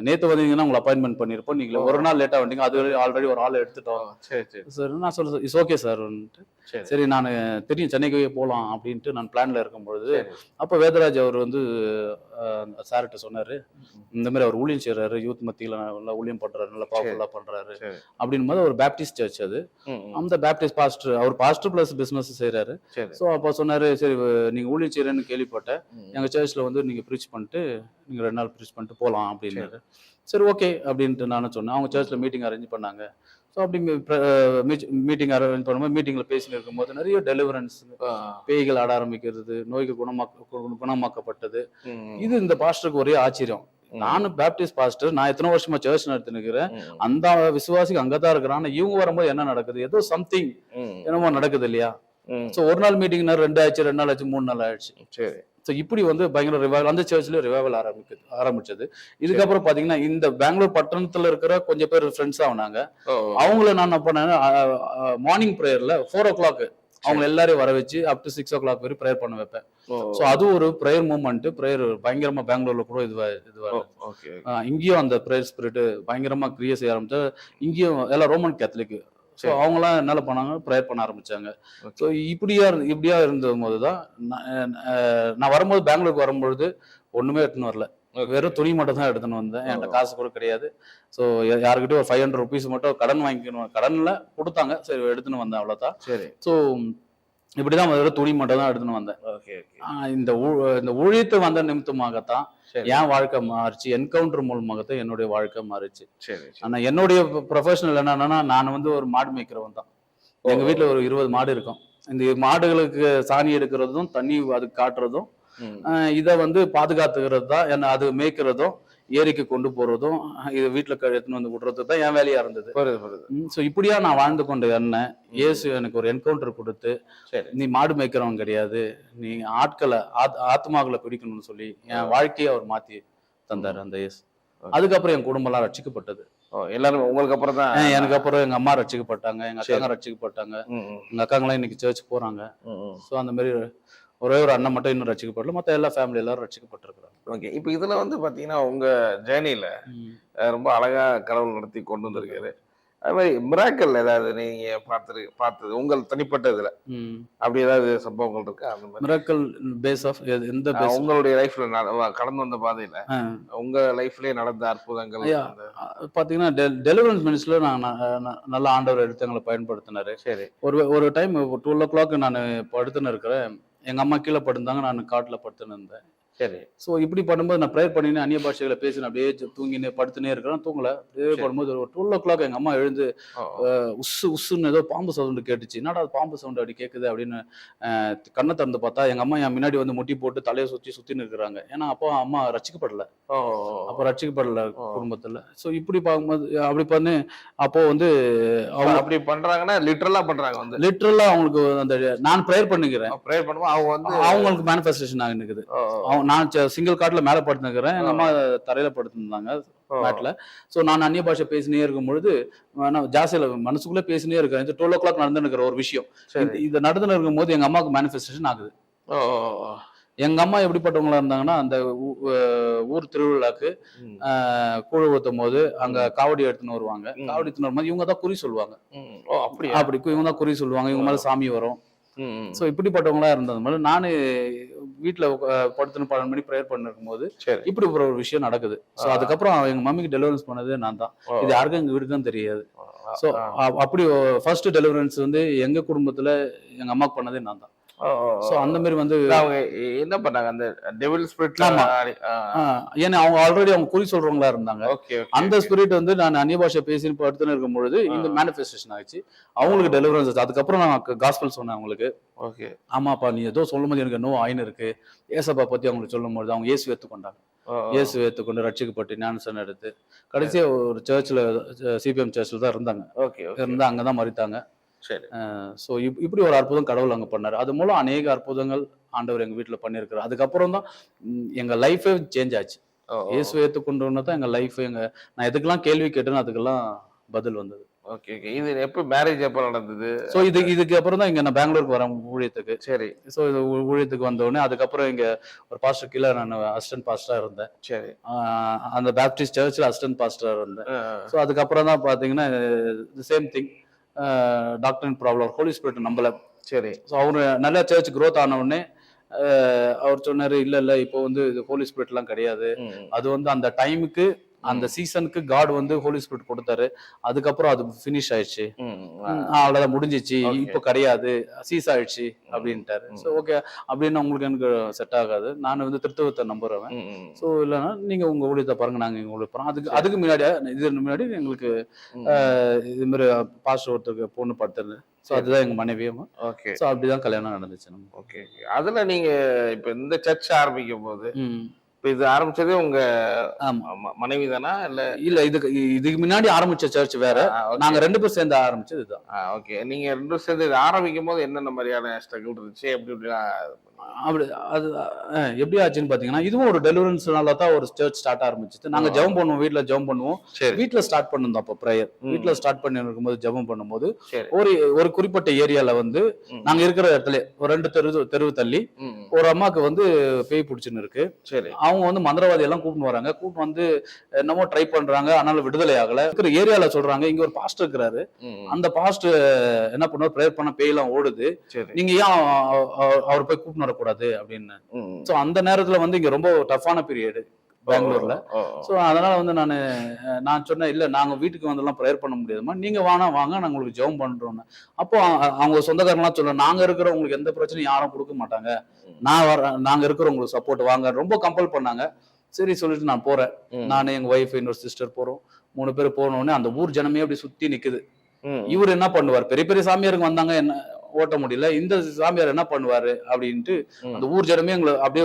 நேத்து வந்தீங்கன்னா உங்களை அப்பாயின்மெண்ட் பண்ணிருப்போம், நீங்க ஒரு நாள் லேட்டா வந்தீங்க, அது ஆல்ரெடி ஒரு ஆள் எடுத்துட்டோம். சரி, சரி. சார் நான் சொல்றேன் இட்ஸ் ஓகே சார். சரி நான் தெரியும் சென்னைக்கு போகலாம் அப்படின்ட்டு நான் பிளான்ல இருக்கும்பொழுது அப்போ வேதராஜ் அவர் வந்து சார்கிட்ட சொன்னாரு, இந்த மாதிரி அவர் ஊழியம் செய்யறாரு, யூத் மத்தியில நல்லா ஊழியம் பண்றாரு, நல்லா பவர்ஃபுல்லா பண்றாரு அப்படின்னும் போது ஒரு பேப்டிஸ்ட் சர்ச் அது. அந்த பேப்டிஸ்ட் பாஸ்டர், அவர் பாஸ்டர் பிளஸ் பிசினஸ் செய்யறாரு. ஸோ அப்போ சொன்னாரு சரி நீங்க ஊழியம் செய்யறேன்னு கேள்விப்பட்டேன், எங்க சர்ச்ல வந்து நீங்க ப்ரீச் பண்ணிட்டு நீங்க 2 நாள் ப்ரீச் பண்ணிட்டு போகலாம் அப்படின்னாரு. சரி ஓகே அப்படின்ட்டு நானும் சொன்னேன். அவங்க சர்ச்ல மீட்டிங் அரேஞ்ச் பண்ணாங்க. ஸோ அப்படி மீட்டிங் அரேஞ்ச் பண்ணும்போது மீட்டிங்ல பேசிட்டு இருக்கும்போது நிறைய டெலிவரன்ஸ், பேய்கள் ஆட ஆரம்பிக்கிறது, நோய்க்கு குணமாக்கப்பட்டது. இது இந்த பாஸ்டருக்கு ஒரே ஆச்சரியம். நானும் பேப்டிஸ்ட் பாஸ்டர், நான் எத்தனை வருஷமா சர்ச் நடத்தி நிற்கிறேன், அந்த விசுவாசிக்கு அங்கதான் இருக்கிறான், இவங்க வரும்போது என்ன நடக்குது, ஏதோ சம்திங் என்னமோ நடக்குது இல்லையா. ஸோ ஒரு நாள் மீட்டிங் 2 ஆச்சு, 2 நாள் ஆச்சு, 3 நாள் ஆயிடுச்சு. சரி. ஸோ இப்படி வந்து பயங்கர ரிவைவல் அந்த சர்ச்ல ரிவைவல் ஆரம்பிச்சது. இதுக்கப்புறம் பாத்தீங்கன்னா இந்த பெங்களூர் பட்டணத்துல இருக்கிற கொஞ்சம் பேர் ஃப்ரெண்ட்ஸ் ஆனாங்க. அவங்கள நான் என்ன பண்ணேன், மார்னிங் ப்ரேயர்ல 4 o'clock அவங்க எல்லாரையும் வர வச்சு அப் டு 6 o'clock வரை ப்ரேயர் பண்ண வைப்பேன். ஸோ அது ஒரு ப்ரேயர் மூவ்மெண்ட். ப்ரேயர் பயங்கரமா பெங்களூர்ல கூட இதுவா இங்கேயும் அந்த ப்ரேயர் ஸ்பிரிட் பயங்கரமா கிரியை செய்ய ஆரம்பிச்சா. இங்கேயும் எல்லாம் ரோமன் கேத்தலிக். ஸோ அவங்களாம் என்ன பண்ணாங்க, ப்ரேயர் பண்ண ஆரம்பிச்சாங்க. ஸோ இப்படியா இருந்த போதுதான் நான் வரும்போது பெங்களூருக்கு வரும்பொழுது ஒண்ணுமே எடுத்துன்னு வரல, வெறும் துணி மட்டும் தான் எடுத்துன்னு வந்தேன். என்கிட்ட காசு கூட கிடையாது. ஸோ யாருக்கிட்டயும் ஒரு 500 rupees மட்டும் கடன் வாங்கிக்கணும், கடன்ல கொடுத்தாங்க, சரி எடுத்துன்னு வந்தேன், அவ்வளவுதான். சரி. ஸோ இப்படிதான் வெறும் துணி மட்டும் தான் எடுத்துன்னு வந்தேன். இந்த ஊழியத்தை வந்த நிமித்தமாகத்தான் என் வாழ்க்கை மாறிச்சு, என்கவுண்டர் மூலமாகத்தான் என்னுடைய வாழ்க்கை மாறிச்சு. ஆனா என்னுடைய ப்ரொஃபஷனல் என்னன்னா, நான் வந்து ஒரு மாடு மேய்க்கிறவன் தான். எங்க வீட்டுல ஒரு 20 மாடு இருக்கும். இந்த மாடுகளுக்கு சாணி எடுக்கிறதும் தண்ணி அதுக்கு காட்டுறதும் இதை வந்து பாதுகாத்துக்கிறது தான், என்ன அது மேய்க்கிறதும் ஏரிக்கு கொண்டு போறதும் இது வீட்டுல எடுத்துன்னு வந்து விடுறது தான் என் வேலையா இருந்தது. ஸோ இப்படியா நான் வாழ்ந்து கொண்டு எண்ணெய் இயேசு எனக்கு ஒரு என்கவுண்டர் கொடுத்து, நீ மாடு மேய்க்கிறவன் கிடையாது, நீ ஆட்களை ஆத்மாக்களை பிடிக்கணும்னு சொல்லி என் வாழ்க்கையை அவர் மாத்தி தந்தாரு அந்த இயேசு. அதுக்கப்புறம் என் குடும்பம் எல்லாம் ரட்சிக்கப்பட்டது. எல்லாரும் உங்களுக்கு அப்புறம் தான். எனக்கு அப்புறம் எங்க அம்மா ரட்சிக்கப்பட்டாங்க, எங்க அக்காங்க ரட்சிக்கப்பட்டாங்க, எங்க அக்காங்களாம் இன்னைக்கு சர்ச் போறாங்க. ஸோ அந்த மாதிரி ஒரே ஒரு அண்ணன் மட்டும் இன்னும் ரட்சிக்கப்படல, மற்ற எல்லா ஃபேமிலி எல்லாரும் ரட்சிக்கப்பட்டிருக்கிறாங்க. ஓகே. இப்போ இதுல வந்து பாத்தீங்கன்னா உங்க ஜேர்னில ரொம்ப அழகா கடவுள் நடத்தி கொண்டு வந்திருக்காரு. அது மாதிரி மிராக்கல் ஏதாவது நீங்க பார்த்தது உங்கள் தனிப்பட்ட இதுல அப்படி ஏதாவது சம்பவங்கள் இருக்கா? அந்த மாதிரி மிராக்கல் பேஸ் ஆஃப் எந்த பேஸ்? உங்களுடைய லைஃப்ல கடந்து வந்த பாதையில உங்க லைஃப்லயே நடந்த அற்புதங்கள் பாத்தீங்கன்னா டெலிவரன்ஸ் மினிஸ்ட்ல நான் நல்ல ஆண்டவர் எடுத்து எங்களை பயன்படுத்தினாரு. சரி. ஒரு டைம் 12 o'clock நான் படுத்துன்னு இருக்கிறேன். எங்க அம்மா கீழே படுத்தாங்க, நான் காட்டுல படுத்துன்னு இருந்தேன். சரி. ஸோ இப்படி பண்ணும்போது நான் ப்ரேயர் பண்ணினேன், அந்நிய பாஷைகளை பேசினேன், அப்படியே தூங்கினே படுத்துனே இருக்கிறேன், தூங்கல. ப்ரேயர் பண்ணும்போது ஒரு 12 o'clock எங்க அம்மா எழுந்து உஸ்ஸுன்னு ஏதோ பாம்பு சவுண்டு கேட்டுச்சு. என்னடா பாம்பு சவுண்டு அப்படி கேட்குது அப்படின்னு கண்ணை திறந்து பார்த்தா எங்க அம்மா என் முன்னாடி வந்து முட்டி போட்டு தலையை சுத்தின்னு இருக்கிறாங்க. ஏன்னா அப்போ அம்மா ரட்சிக்கப்படல, அப்போ ரட்சிக்கப்படல குடும்பத்துல. ஸோ இப்படி பார்க்கும்போது அப்படி பண்ணு அப்போ வந்து அவங்க அப்படி பண்றாங்கன்னா லிட்டரலா பண்றாங்க, வந்து லிட்டரலா அவங்களுக்கு அந்த நான் ப்ரேயர் பண்ணிக்கிறேன், ப்ரேயர் பண்ணும்போது அவங்க வந்து அவங்களுக்கு மேனிஃபெஸ்டேஷன் ஆகிருக்குது. நான் சிங்கிள் காட்ல மேல படுத்துக்கிறேன், எங்க அம்மா தரையில படுத்திருந்தாங்க மேட்ல. சோ நான் அந்நிய பாஷை பேசினே இருக்கும் பொழுது ஜாஸ்தியில மனசுக்குள்ள பேசினே இருக்கேன். 12 o'clock நடந்துருக்கிற ஒரு விஷயம் இது நடந்துன்னு இருக்கும் போது எங்க அம்மாவுக்கு மேனிஃபெஸ்டேஷன் ஆகுது. எங்க அம்மா எப்படிப்பட்டவங்களா இருந்தாங்கன்னா, அந்த ஊர் திருவிழாக்கு கூழ ஊத்தும் போது அங்க காவடி எடுத்துன்னு வருவாங்க. காவடி எடுத்துன்னு வரும்போது இவங்க தான் குறி சொல்லுவாங்க. அப்படி இவங்க தான் குறி சொல்லுவாங்க, இவங்க மேல சாமி வரும். சோ இப்படிப்பட்டவங்களா இருந்தது மாதிரி நானு வீட்டுல படுத்துன்னு 12 மணி ப்ரேயர் பண்ணிருக்கும் போது இப்படி ஒரு விஷயம் நடக்குது. சோ அதுக்கப்புறம் எங்க மம்மிக்கு டெலிவரன்ஸ் பண்ணது நான் தான். இது யாருக்கும் எங்க வீட்டுக்கும் தெரியாது. சோ அப்படி ஃபர்ஸ்ட் டெலிவரன்ஸ் வந்து எங்க குடும்பத்துல எங்க அம்மாக்கு பண்ணதே நான் தான். சோ அந்த மாதிரி வந்து அவங்க என்ன பண்ணாங்க, அந்த டெவில் ஸ்பிரிட். ஏன்னா அவங்க ஆல்ரெடி அவங்க குறி சொல்றவங்களா இருந்தாங்க. அந்த ஸ்பிரிட் வந்து நான் அந்நிய பாஷை பேசி படுத்துன்னு இருக்கும் பொழுது இந்த மேனிஃபெஸ்டேஷன் ஆயிடுச்சு, அவங்களுக்கு டெலிவரன்ஸ் ஆச்சு. அதுக்கப்புறம் நான் காஸ்பல் சொன்னேன் அவங்களுக்கு. ஆமாப்பா நீ ஏதோ சொல்லும் போது எனக்கு நோ ஆயின்னு இருக்கு, ஏசப்பா பத்தி அவங்களுக்கு சொல்லும் பொழுது அவங்க இயேசு ஏத்துக்கொண்டாங்க. இயேசு ஏத்துக்கொண்டு ரட்சிக்கப்பட்டு ஞானஸ்நானம் எடுத்து கடைசியா ஒரு சர்ச்ல சிபிஎம் சர்ச்ல தான் இருந்தாங்க. இருந்தா அங்கதான் மறித்தாங்க. சோ இப்படி ஒரு அற்புதம் கடவுள் அங்க பண்ணாரு. அது மூலம் அநேக அற்புதங்கள் ஆண்டவர் எங்க வீட்டுல பண்ணிருக்காரு. அதுக்கப்புறம் தான் எங்க லைஃபே சேஞ்ச் ஆச்சு. இயேசு ஏத்துக்கொண்டு தான் எங்க லைஃப், நான் எதுக்கெல்லாம் கேள்வி கேட்டேன்னு அதுக்கெல்லாம் பதில் வந்தது. இது எப்ப மேரேஜ் எப்ப நடந்தது? சோ இதுக்கு அப்புறம் தான் இங்க நான் பெங்களூருக்கு வரேன் ஊழியத்துக்கு. சரி. சோ இது ஊழியத்துக்கு வந்த உடனே அதுக்கப்புறம் இங்க ஒரு பாஸ்டர் கீழே நான் அசிஸ்டன்ட் பாஸ்டரா இருந்தேன். சரி. அந்த பேப்டிஸ்ட் சர்ச்ல அசிஸ்டன்ட் பாஸ்டரா இருந்தேன். சோ அதுக்கப்புறம் தான் பாத்தீங்கன்னா same thing, doctor problem, holy spirit நம்பல. சரி. ஸோ அவரு நல்ல சர்ச் க்ரோத் ஆன உடனே அவர் சொன்னாரு, இல்ல இப்போ வந்து இது ஹோலி ஸ்பிரிட் எல்லாம் கிடையாது, அது வந்து அந்த டைமுக்கு அந்த சீசனுக்கு காட் வந்து ஹோலி ஸ்பிரிட் கொடுத்தாரு, அதுக்கப்புறம் அது பினிஷ் ஆயிடுச்சு, அவ்வளவுதான் முடிஞ்சிச்சு, இப்போ கிடையாது, சீஸ் ஆயிடுச்சு அப்படின்ட்டாரு. ஸோ ஓகே அப்படின்னு உங்களுக்கு எனக்கு செட் ஆகாது, நான் வந்து திருத்துவத்தை நம்புறவன். ஸோ இல்லைன்னா நீங்க உங்க ஊழியத்தை பாருங்க, நாங்க எங்க ஊழிய போறோம். அதுக்கு முன்னாடி எங்களுக்கு இது மாதிரி பாஸ்டர் ஒருத்தருக்கு பொண்ணு படுத்துறது. ஸோ அதுதான் எங்க மனைவியும். ஓகே. ஸோ அப்படிதான் கல்யாணம் நடந்துச்சு. ஓகே. அதுல நீங்க இப்ப இந்த சர்ச் ஆரம்பிக்கும் போது இது ஆரம்பிச்சதே உங்க மனைவி தானா? இல்ல இதுக்கு முன்னாடி ஆரம்பிச்ச சர்ச் வேற, நாங்க 2 பேரும் சேர்ந்து ஆரம்பிச்சது இதுதான். ஓகே. நீங்க 2 பேரும் சேர்ந்து ஆரம்பிக்கும் போது என்னென்ன மாதிரியான ஸ்ட்ரகிள் இருந்துச்சு, அப்படி அது எப்படி ஆச்சுன்னு பாத்தீங்கன்னா, இதுவும் ஒரு டெலிவரன்ஸ்னால தான் ஒரு சர்ச் ஸ்டார்ட் ஆரம்பிச்சு. நாங்க ஜெபம் பண்ணுவோம், வீட்டுல ஜெபம் பண்ணுவோம். வீட்டுல ஸ்டார்ட் பண்ணிருந்தோம். அப்போ ப்ரேயர் வீட்டுல ஸ்டார்ட் பண்ணி இருக்கும்போது ஜெபம் பண்ணும்போது ஒரு குறிப்பிட்ட ஏரியால வந்து நாங்க இருக்கிற இடத்துல ஒரு 2 தெருவு தள்ளி ஒரு அம்மாக்கு வந்து பேய் பிடிச்சுன்னு இருக்கு. சரி. அவங்க வந்து மந்திரவாதி எல்லாம் கூப்பிட்டு வராங்க, கூப்பிட்டு வந்து என்னமோ ட்ரை பண்றாங்க, ஆனாலும் விடுதலை ஆகல. இருக்கிற ஏரியால சொல்றாங்க, இங்க ஒரு பாஸ்டர் இருக்கிறாரு, அந்த பாஸ்டர் என்ன பண்ணுவார், ப்ரேயர் பண்ண பேய் எல்லாம் ஓடுது, நீங்க ஏன் அவர் போய் கூப்பிட்டு வரக்கூடாது அப்படின்னு. சோ அந்த நேரத்துல வந்து இங்க ரொம்ப டஃப்பான பீரியட் பெங்களூர்ல. சோ அதனால வந்து நான் சொன்னேன், இல்ல நாங்க வீட்டுக்கு வந்து எல்லாம் ப்ரேயர் பண்ண முடியாதுமா, நீங்க வாங்க நாங்க உங்களுக்கு ஜெபம் பண்றோம். அப்போ அவங்க சொந்தக்காரங்களாம் சொல்ல, நாங்க இருக்கிற உங்களுக்கு எந்த பிரச்சனையும் யாரும் கொடுக்க மாட்டாங்க, நாங்க இருக்கிற உங்களுக்கு சப்போர்ட் வாங்க, ரொம்ப கம்பல் பண்ணாங்க. சரி சொல்லிட்டு நான் போறேன். நானு எங்க ஒய்ஃப் இன்னொரு சிஸ்டர் போறோம். 3 பேர் போனோடனே அந்த ஊர் ஜனமே அப்படி சுத்தி நிக்குது. இவர் என்ன பண்ணுவார், பெரிய பெரிய சாமியாருக்கு வந்தாங்க, என்ன ஓட்ட முடியல, இந்த சாமியார் என்ன பண்ணுவாரு அப்படின்ட்டு அந்த ஊர் ஜனமே எங்களை அப்படியே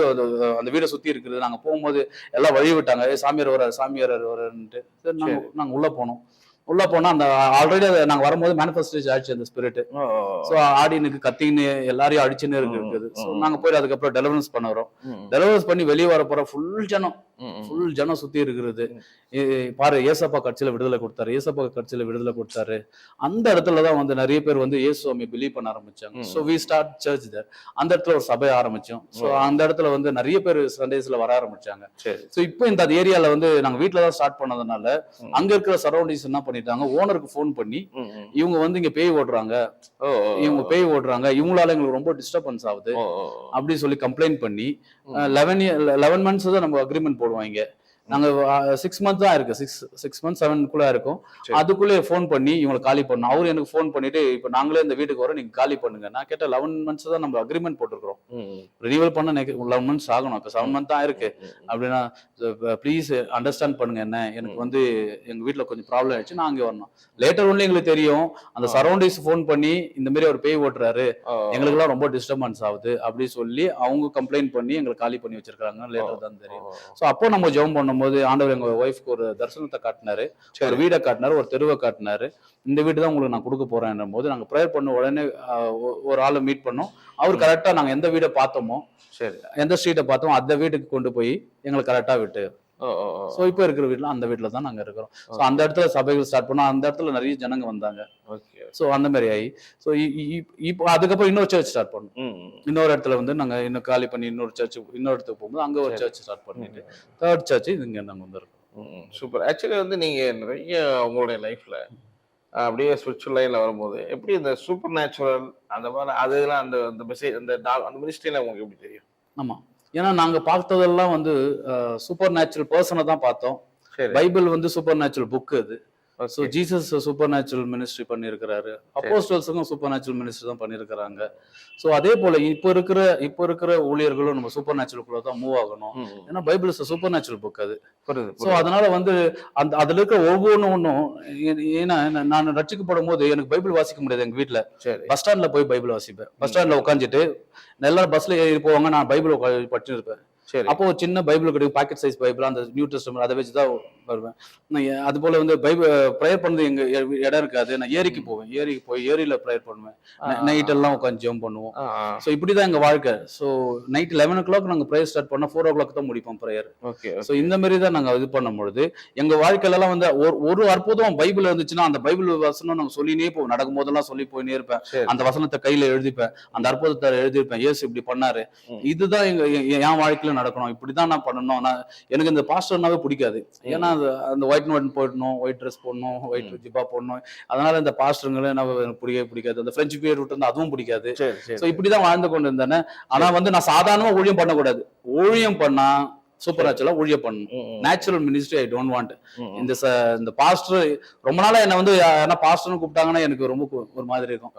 அந்த வீடை சுத்தி இருக்குது. நாங்க போகும்போது எல்லாம் வழி விட்டாங்க, சாமியார் வர்றாரு சாமியார் வர்றாருன்ட்டு. சரி நாங்க உள்ள போனோம். உள்ள போனா அந்த ஆல்ரெடி நாங்க வரும்போது மேனிஃபெஸ்டேஷன் ஆயிடுச்சு அந்த ஸ்பிரிட். ஸோ ஆடினுக்கு கத்தின்னு எல்லாரையும் அடிச்சுன்னு இருக்குது. ஸோ நாங்க போய் அதுக்கப்புறம் டெலிவரன்ஸ் பண்ண வரோம். டெலிவரன்ஸ் பண்ணி வெளியே வர போற ஃபுல் ஜனம் சுத்தி இருக்கிறது. பாரு, ஏசப்பா கட்சியில விடுதலை கொடுத்தாரு, ஏசப்பா கட்சியில விடுதலை கொடுத்தாரு. அந்த இடத்துலதான் வந்து நிறைய பேர் வந்து இயேசுவை பிலீவ் பண்ண ஆரம்பிச்சாங்க. ஸோ வி ஸ்டார்ட் சர்ச் தேர். அந்த இடத்துல ஒரு சபை ஆரம்பிச்சோம். ஸோ அந்த இடத்துல வந்து நிறைய பேர் சண்டேஸ்ல வர ஆரம்பிச்சாங்க. ஸோ இப்போ இந்த ஏரியால வந்து நாங்க வீட்டுல தான் ஸ்டார்ட் பண்ணதுனால அங்க இருக்கிற சரௌண்டிங்ஸ் என்ன பண்ணிட்டாங்க, ஓனருக்கு ஃபோன் பண்ணி இவங்க வந்து இங்க பேய் ஓடுறாங்க, இவங்களால எங்களுக்கு ரொம்ப டிஸ்டர்பன்ஸ் ஆகுது அப்படி சொல்லி கம்ப்ளைண்ட் பண்ணி 11 months தான் நம்ம அக்ரிமெண்ட் போடுவோம். இங்க நாங்க 6 months தான் இருக்கு, 6 months 7 இருக்கும். அதுக்குள்ளே ஃபோன் பண்ணி இவங்களை காலி பண்ணோம். அவரு எனக்கு ஃபோன் பண்ணிட்டு இப்ப நாங்களே இந்த வீட்டுக்கு வரோம், நீங்க காலி பண்ணுங்க. நான் கேட்ட 11 months தான் நம்ம அக்ரிமெண்ட் போட்டிருக்கிறோம், ரினிவல் பண்ண 11 months ஆகணும். இப்ப 7 months தான் இருக்கு அப்படின்னா ப்ளீஸ் அண்டர்ஸ்டாண்ட் பண்ணுங்க. என்ன எனக்கு வந்து எங்க வீட்டுல கொஞ்சம் ப்ராப்ளம் ஆயிடுச்சு, நான் அங்கே வரணும். லேட்டர் ஒன்லி எங்களுக்கு தெரியும் அந்த சரௌண்டிங்ஸ் ஃபோன் பண்ணி இந்த மாதிரி அவர் பேய் ஓட்டுறாரு, எங்களுக்கு எல்லாம் ரொம்ப டிஸ்டர்பன்ஸ் ஆகுது அப்படி சொல்லி அவங்க கம்ப்ளைண்ட் பண்ணி எங்களை காலி பண்ணி வச்சிருக்காங்க. லேட்டர் தான் தெரியும். ஸோ அப்போ நம்ம ஜெபம் பண்ணும்போது ஆண்டவர் எங்க ஒய்ஃப்க்கு ஒரு தரிசனத்தை காட்டினாரு, ஒரு வீடை காட்டினாரு, ஒரு தெருவை காட்டினாரு. இந்த வீடு தான் உங்களுக்கு நான் கொடுக்க போறேன் போது நாங்க ப்ரேயர் பண்ண உடனே ஒரு ஆளை மீட் பண்ணோம். அவர் கரெக்டா நாங்க எந்த வீடை பார்த்தோமோ, எந்த ஸ்ட்ரீட்டை பார்த்தோமோ அந்த வீட்டுக்கு கொண்டு போய் எங்களுக்கு கரெக்டா விட்டு. சோ இப்ப இருக்கிற வீட்டுல அந்த வீட்டுல தான் நாங்க இருக்கிறோம். சோ அந்த இடத்துல சபைகள் ஸ்டார்ட் பண்ணோம். அந்த இடத்துல நிறைய ஜனங்க வந்தாங்க. சோ அந்த மாதிரி ஆகி சோ இப்போ அதுக்கப்புறம் இன்னொரு சர்ச் ஸ்டார்ட் பண்ணோம். இன்னொரு இடத்துல வந்து நாங்க இன்னும் காலி பண்ணி இன்னொரு இடத்துக்கு போகும்போது அங்க ஒரு சர்ச் ஸ்டார்ட் பண்ணிட்டு 3rd சர்ச் இங்க நாங்க வந்திருக்கோம். சூப்பர். ஆக்சுவலி வந்து நீங்க நிறைய உங்களுடைய லைஃப்ல அப்படியே ஸ்பிரிச்சுவல் லைன்ல வரும்போது எப்படி இந்த சூப்பர் நேச்சுரல் அந்த மாதிரி அதெல்லாம் அந்த மெசேஜ் அந்த மினிஸ்ட்ரியில உங்களுக்கு எப்படி தெரியும்? ஆமா, ஏன்னா நாங்க பார்த்ததெல்லாம் வந்து சூப்பர் நேச்சுரல் பர்சனை தான் பார்த்தோம். பைபிள் வந்து சூப்பர் நேச்சுரல் புக் அது. So Jesus super natural ministry பண்ணியிருக்கிறாரு, அப்போஸ்டல்ஸுக்கும் சூப்பர் நேச்சுரல் மினிஸ்ட்ரி தான் பண்ணியிருக்கிறாங்க. ஸோ அதே போல இப்போ இருக்கிற ஊழியர்களும் நம்ம சூப்பர் நேச்சுரல் தான் மூவ் ஆகணும். ஏன்னா பைபிள் சூப்பர் நேச்சுரல் புக் அது. ஸோ அதனால வந்து அதுல இருக்கிற ஒவ்வொன்றும் ஏன்னா நான் ரட்சிக்கப்படும் போது எனக்கு பைபிள் வாசிக்க முடியாது. எங்க வீட்டுல பஸ் ஸ்டாண்ட்ல போய் பைபிள் வாசிப்பேன். பஸ் ஸ்டாண்ட்ல உட்காந்துட்டு எல்லாரும் பஸ்ல ஏறி போவாங்க, நான் பைபிள் படிச்சு இருப்பேன். அப்போ ஒரு சின்ன பைபிள் கிடைக்கும், பாக்கெட் சைஸ் பைபிள், அந்த நியூ டெஸ்டமென்ட் அதை வச்சுதான் வருவேன். அது போல வந்து பைபிள் ப்ரேயர் பண்ணது எங்க இடம் இருக்காது, நான் ஏரிக்கு போவேன். ஏரியில ப்ரேயர் பண்ணுவேன். நைட் எல்லாம் உட்காந்து ஜெபம் பண்ணுவோம். ஸோ இப்படிதான் எங்க வாழ்க்கை. ஸோ நைட் 11 o'clock நாங்க ப்ரேயர் ஸ்டார்ட் பண்ணா 4 o'clock தான் முடிப்போம் ப்ரேயர். ஸோ இந்த மாதிரி தான் நாங்க இது பண்ணும்பொழுது எங்க வாழ்க்கையில எல்லாம் வந்து ஒரு அற்புதம் பைபிள் இருந்துச்சுன்னா அந்த பைபிள் வசனம் நாங்க சொல்லினே போவோம். நடக்கும் போதெல்லாம் சொல்லி போயினே இருப்பேன். அந்த வசனத்தை கையில எழுதிப்பேன், அந்த அற்புதத்தை எழுதிருப்பேன். இயேசு இப்படி பண்ணாரு, இதுதான் என் வாழ்க்கையில நடக்கணும், இப்படிதான் நான் பண்ணணும். எனக்கு இந்த பாஸ்டர்னாவே பிடிக்காது. ஏன்னா அந்த ஒயிட் போடணும், ஒயிட் ட்ரெஸ் போடணும், ஒயிட் ஜிப்பா போடணும். அதனால இந்த பாஸ்டருங்களை எனக்கு பிடிக்காது. அந்த பிரெஞ்சு பேர் விட்டு அதுவும் பிடிக்காது. சோ இப்படிதான் வாழ்ந்து கொண்டு இருந்தேன். ஆனா வந்து நான் சாதாரணமா ஊழியம் பண்ணக்கூடாது. ஊழியம் பண்ணா சூப்பர் நேச்சுரலா ஊழியம் பண்ணணும். Natural ministry I don't want. இந்த பாஸ்டர் ரொம்ப நாளா என்ன வந்து பாஸ்டர்னு கூப்பிட்டாங்கன்னா எனக்கு ரொம்ப ஒரு மாதிரி இருக்கும்.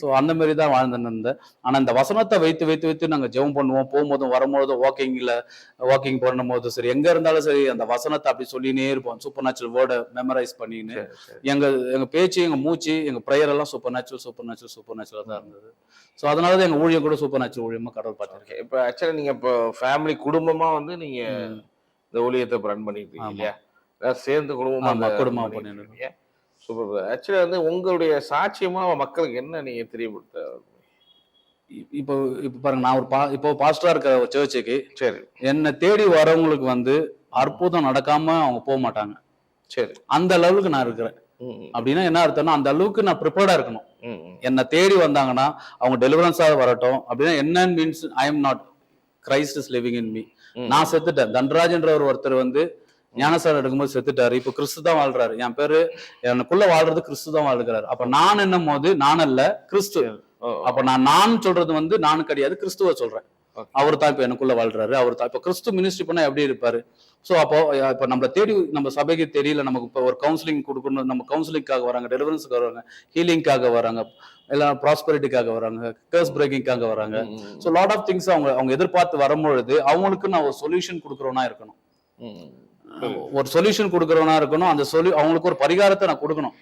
சோ அந்த மாதிரி தான் வாழ்ந்துன்னு இருந்தேன். ஆனா இந்த வசனத்தை வைத்து நாங்க ஜெபம் பண்ணுவோம். போகும்போதும் வரும்போதும் வாக்கிங் பண்ணும் போதும் சரி, எங்க இருந்தாலும் சரி அந்த வசனத்தை அப்படி சொல்லினே இருப்போம். சூப்பர் நேச்சுரல் வேர்டை மெமரைஸ் பண்ணின்னு எங்க பேச்சு, எங்க மூச்சு, எங்க ப்ரேயர் எல்லாம் சூப்பர் நேச்சுரலா தான் இருந்தது. சோ அதனாலதான் எங்க ஊழியம் கூட சூப்பர் நேச்சுரல் ஊழியமா கடவுள் பார்த்திருக்கேன். இப்ப ஆக்சுவலா நீங்க இப்போ ஃபேமிலி குடும்பமா வந்து நீங்க இந்த ஊழியத்தை ரன் பண்ணிட்டு இருக்கீங்க இல்லையா? சேர்ந்து குடும்பமா பண்ணிருக்கீங்க. சூப்பர். ஆக்சுவலா வந்து உங்களுடைய சாட்சியமா மக்களுக்கு என்ன நீங்க தெரியப்படுத்த? இப்போ பாருங்க, நான் இப்போ பாஸ்டரா இருக்க சர்ச்சுக்கு சரி என்னை தேடி வரவங்களுக்கு வந்து அற்புதம் நடக்காம அவங்க போக மாட்டாங்க. சரி, அந்த லெவலுக்கு நான் இருக்கிறேன். அப்படின்னா என்ன அர்த்தம்னா அந்த அளவுக்கு நான் ப்ரிப்பேர்டா இருக்கணும். என்னை தேடி வந்தாங்கன்னா அவங்க டெலிவரன்ஸா வரட்டும். அப்படின்னா என்ன means I am not, Christ is living in me. நான் செத்துட்டேன். தண்டராஜ்ன்ற ஒருத்தர் வந்து ஞானசாரம் எடுக்கும்போது செத்துட்டாரு. இப்ப கிறிஸ்து தான் வாழ்றாரு. என் பேரு எனக்குள்ள வாழ்றது கிறிஸ்து தான் வாழ்கிறாரு. அப்ப நான் என்னும் போது நான் அல்ல, கிறிஸ்து. அப்ப நான் சொல்றது வந்து நானும் கிடையாது, கிறிஸ்துவ சொல்றேன். அவர் தான் இப்ப எனக்குள்ள வாழ்றாரு. அவர் தான் இப்ப கிறிஸ்து மினிஸ்ட்ரி பண்ணா எப்படி இருப்பாரு? சோ அப்போ இப்ப நம்மள தேடி நம்ம சபைக்கு தெரியல, நமக்கு இப்ப ஒரு கவுன்சிலிங் கொடுக்கணும், நம்ம கவுன்சிலிங்காக வராங்க, டெலிவரன்ஸுக்கு வராங்க, ஹீலிங்காக வராங்க, எல்லாம் ப்ராஸ்பரிட்டிக்காக வராங்க, கர்ஸ் பிரேக்கிங்காக வராங்க. சோ லாட் ஆஃப் திங்ஸ் அவங்க எதிர்பார்த்து வரும்பொழுது அவங்களுக்கு நான் ஒரு சொல்யூஷன் கொடுக்குறோம்னா இருக்கணும். ஒரு சொல்யூஷன் கொடுக்கறவனா இருக்கணும், அந்த அவங்களுக்கு ஒரு பரிகாரத்தை நான் கொடுக்கணும்.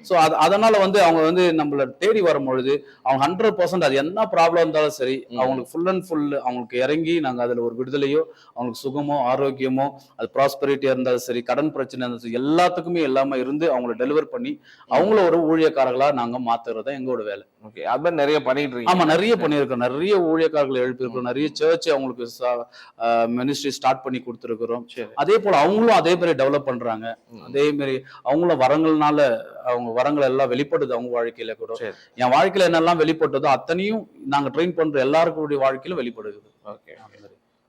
ஸோ அதனால வந்து அவங்க வந்து நம்மள தேடி வரும்பொழுது அவங்க 100% அது என்ன ப்ராப்ளம் இருந்தாலும் சரி, அவங்களுக்கு ஃபுல் அண்ட் ஃபுல் அவங்களுக்கு இறங்கி நாங்க அதுல ஒரு விடுதலையோ, அவங்களுக்கு சுகமோ, ஆரோக்கியமோ, அது ப்ராஸ்பெரிட்டியா இருந்தாலும் சரி, கடன் பிரச்சனை இருந்தாலும் சரி, எல்லாத்துக்குமே எல்லாமே இருந்து அவங்கள டெலிவர் பண்ணி அவங்கள ஒரு ஊழியக்காரர்களா நாங்க மாத்துறது தான் எங்களோட வேலை. ஓகே, அது மாதிரி நிறைய பண்ணிட்டு இருக்கீங்க. ஆமா, நிறைய பண்ணியிருக்கோம். நிறைய ஊழியக்காரர்களை எழுப்பியிருக்கோம். நிறைய சர்ச் அவங்களுக்கு மினிஸ்ட்ரி ஸ்டார்ட் பண்ணி கொடுத்துருக்கிறோம். அதே போல அவங்களும் அதே மாதிரி டெவலப் பண்றாங்க. அதே மாதிரி அவங்களும் வரங்கள்னால அவங்க வரங்கள் எல்லாம் வெளிப்படுது அவங்க வாழ்க்கையில கூட. என் வாழ்க்கையில என்னெல்லாம் வெளிப்பட்டதோ அத்தனையும் நாங்க ட்ரெயின் பண்ற எல்லாருக்குடைய வாழ்க்கையிலும் வெளிப்படுது. Okay,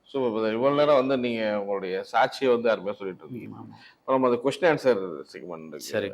super. இவ்வளவு நேரம் வந்து நீங்க உங்களுடைய சாட்சியை வந்து அருமையா சொல்லிட்டு இருக்கீங்க. அப்புறம் அந்த கொஸ்டின் ஆன்சர் செக்மெண்ட். சரி.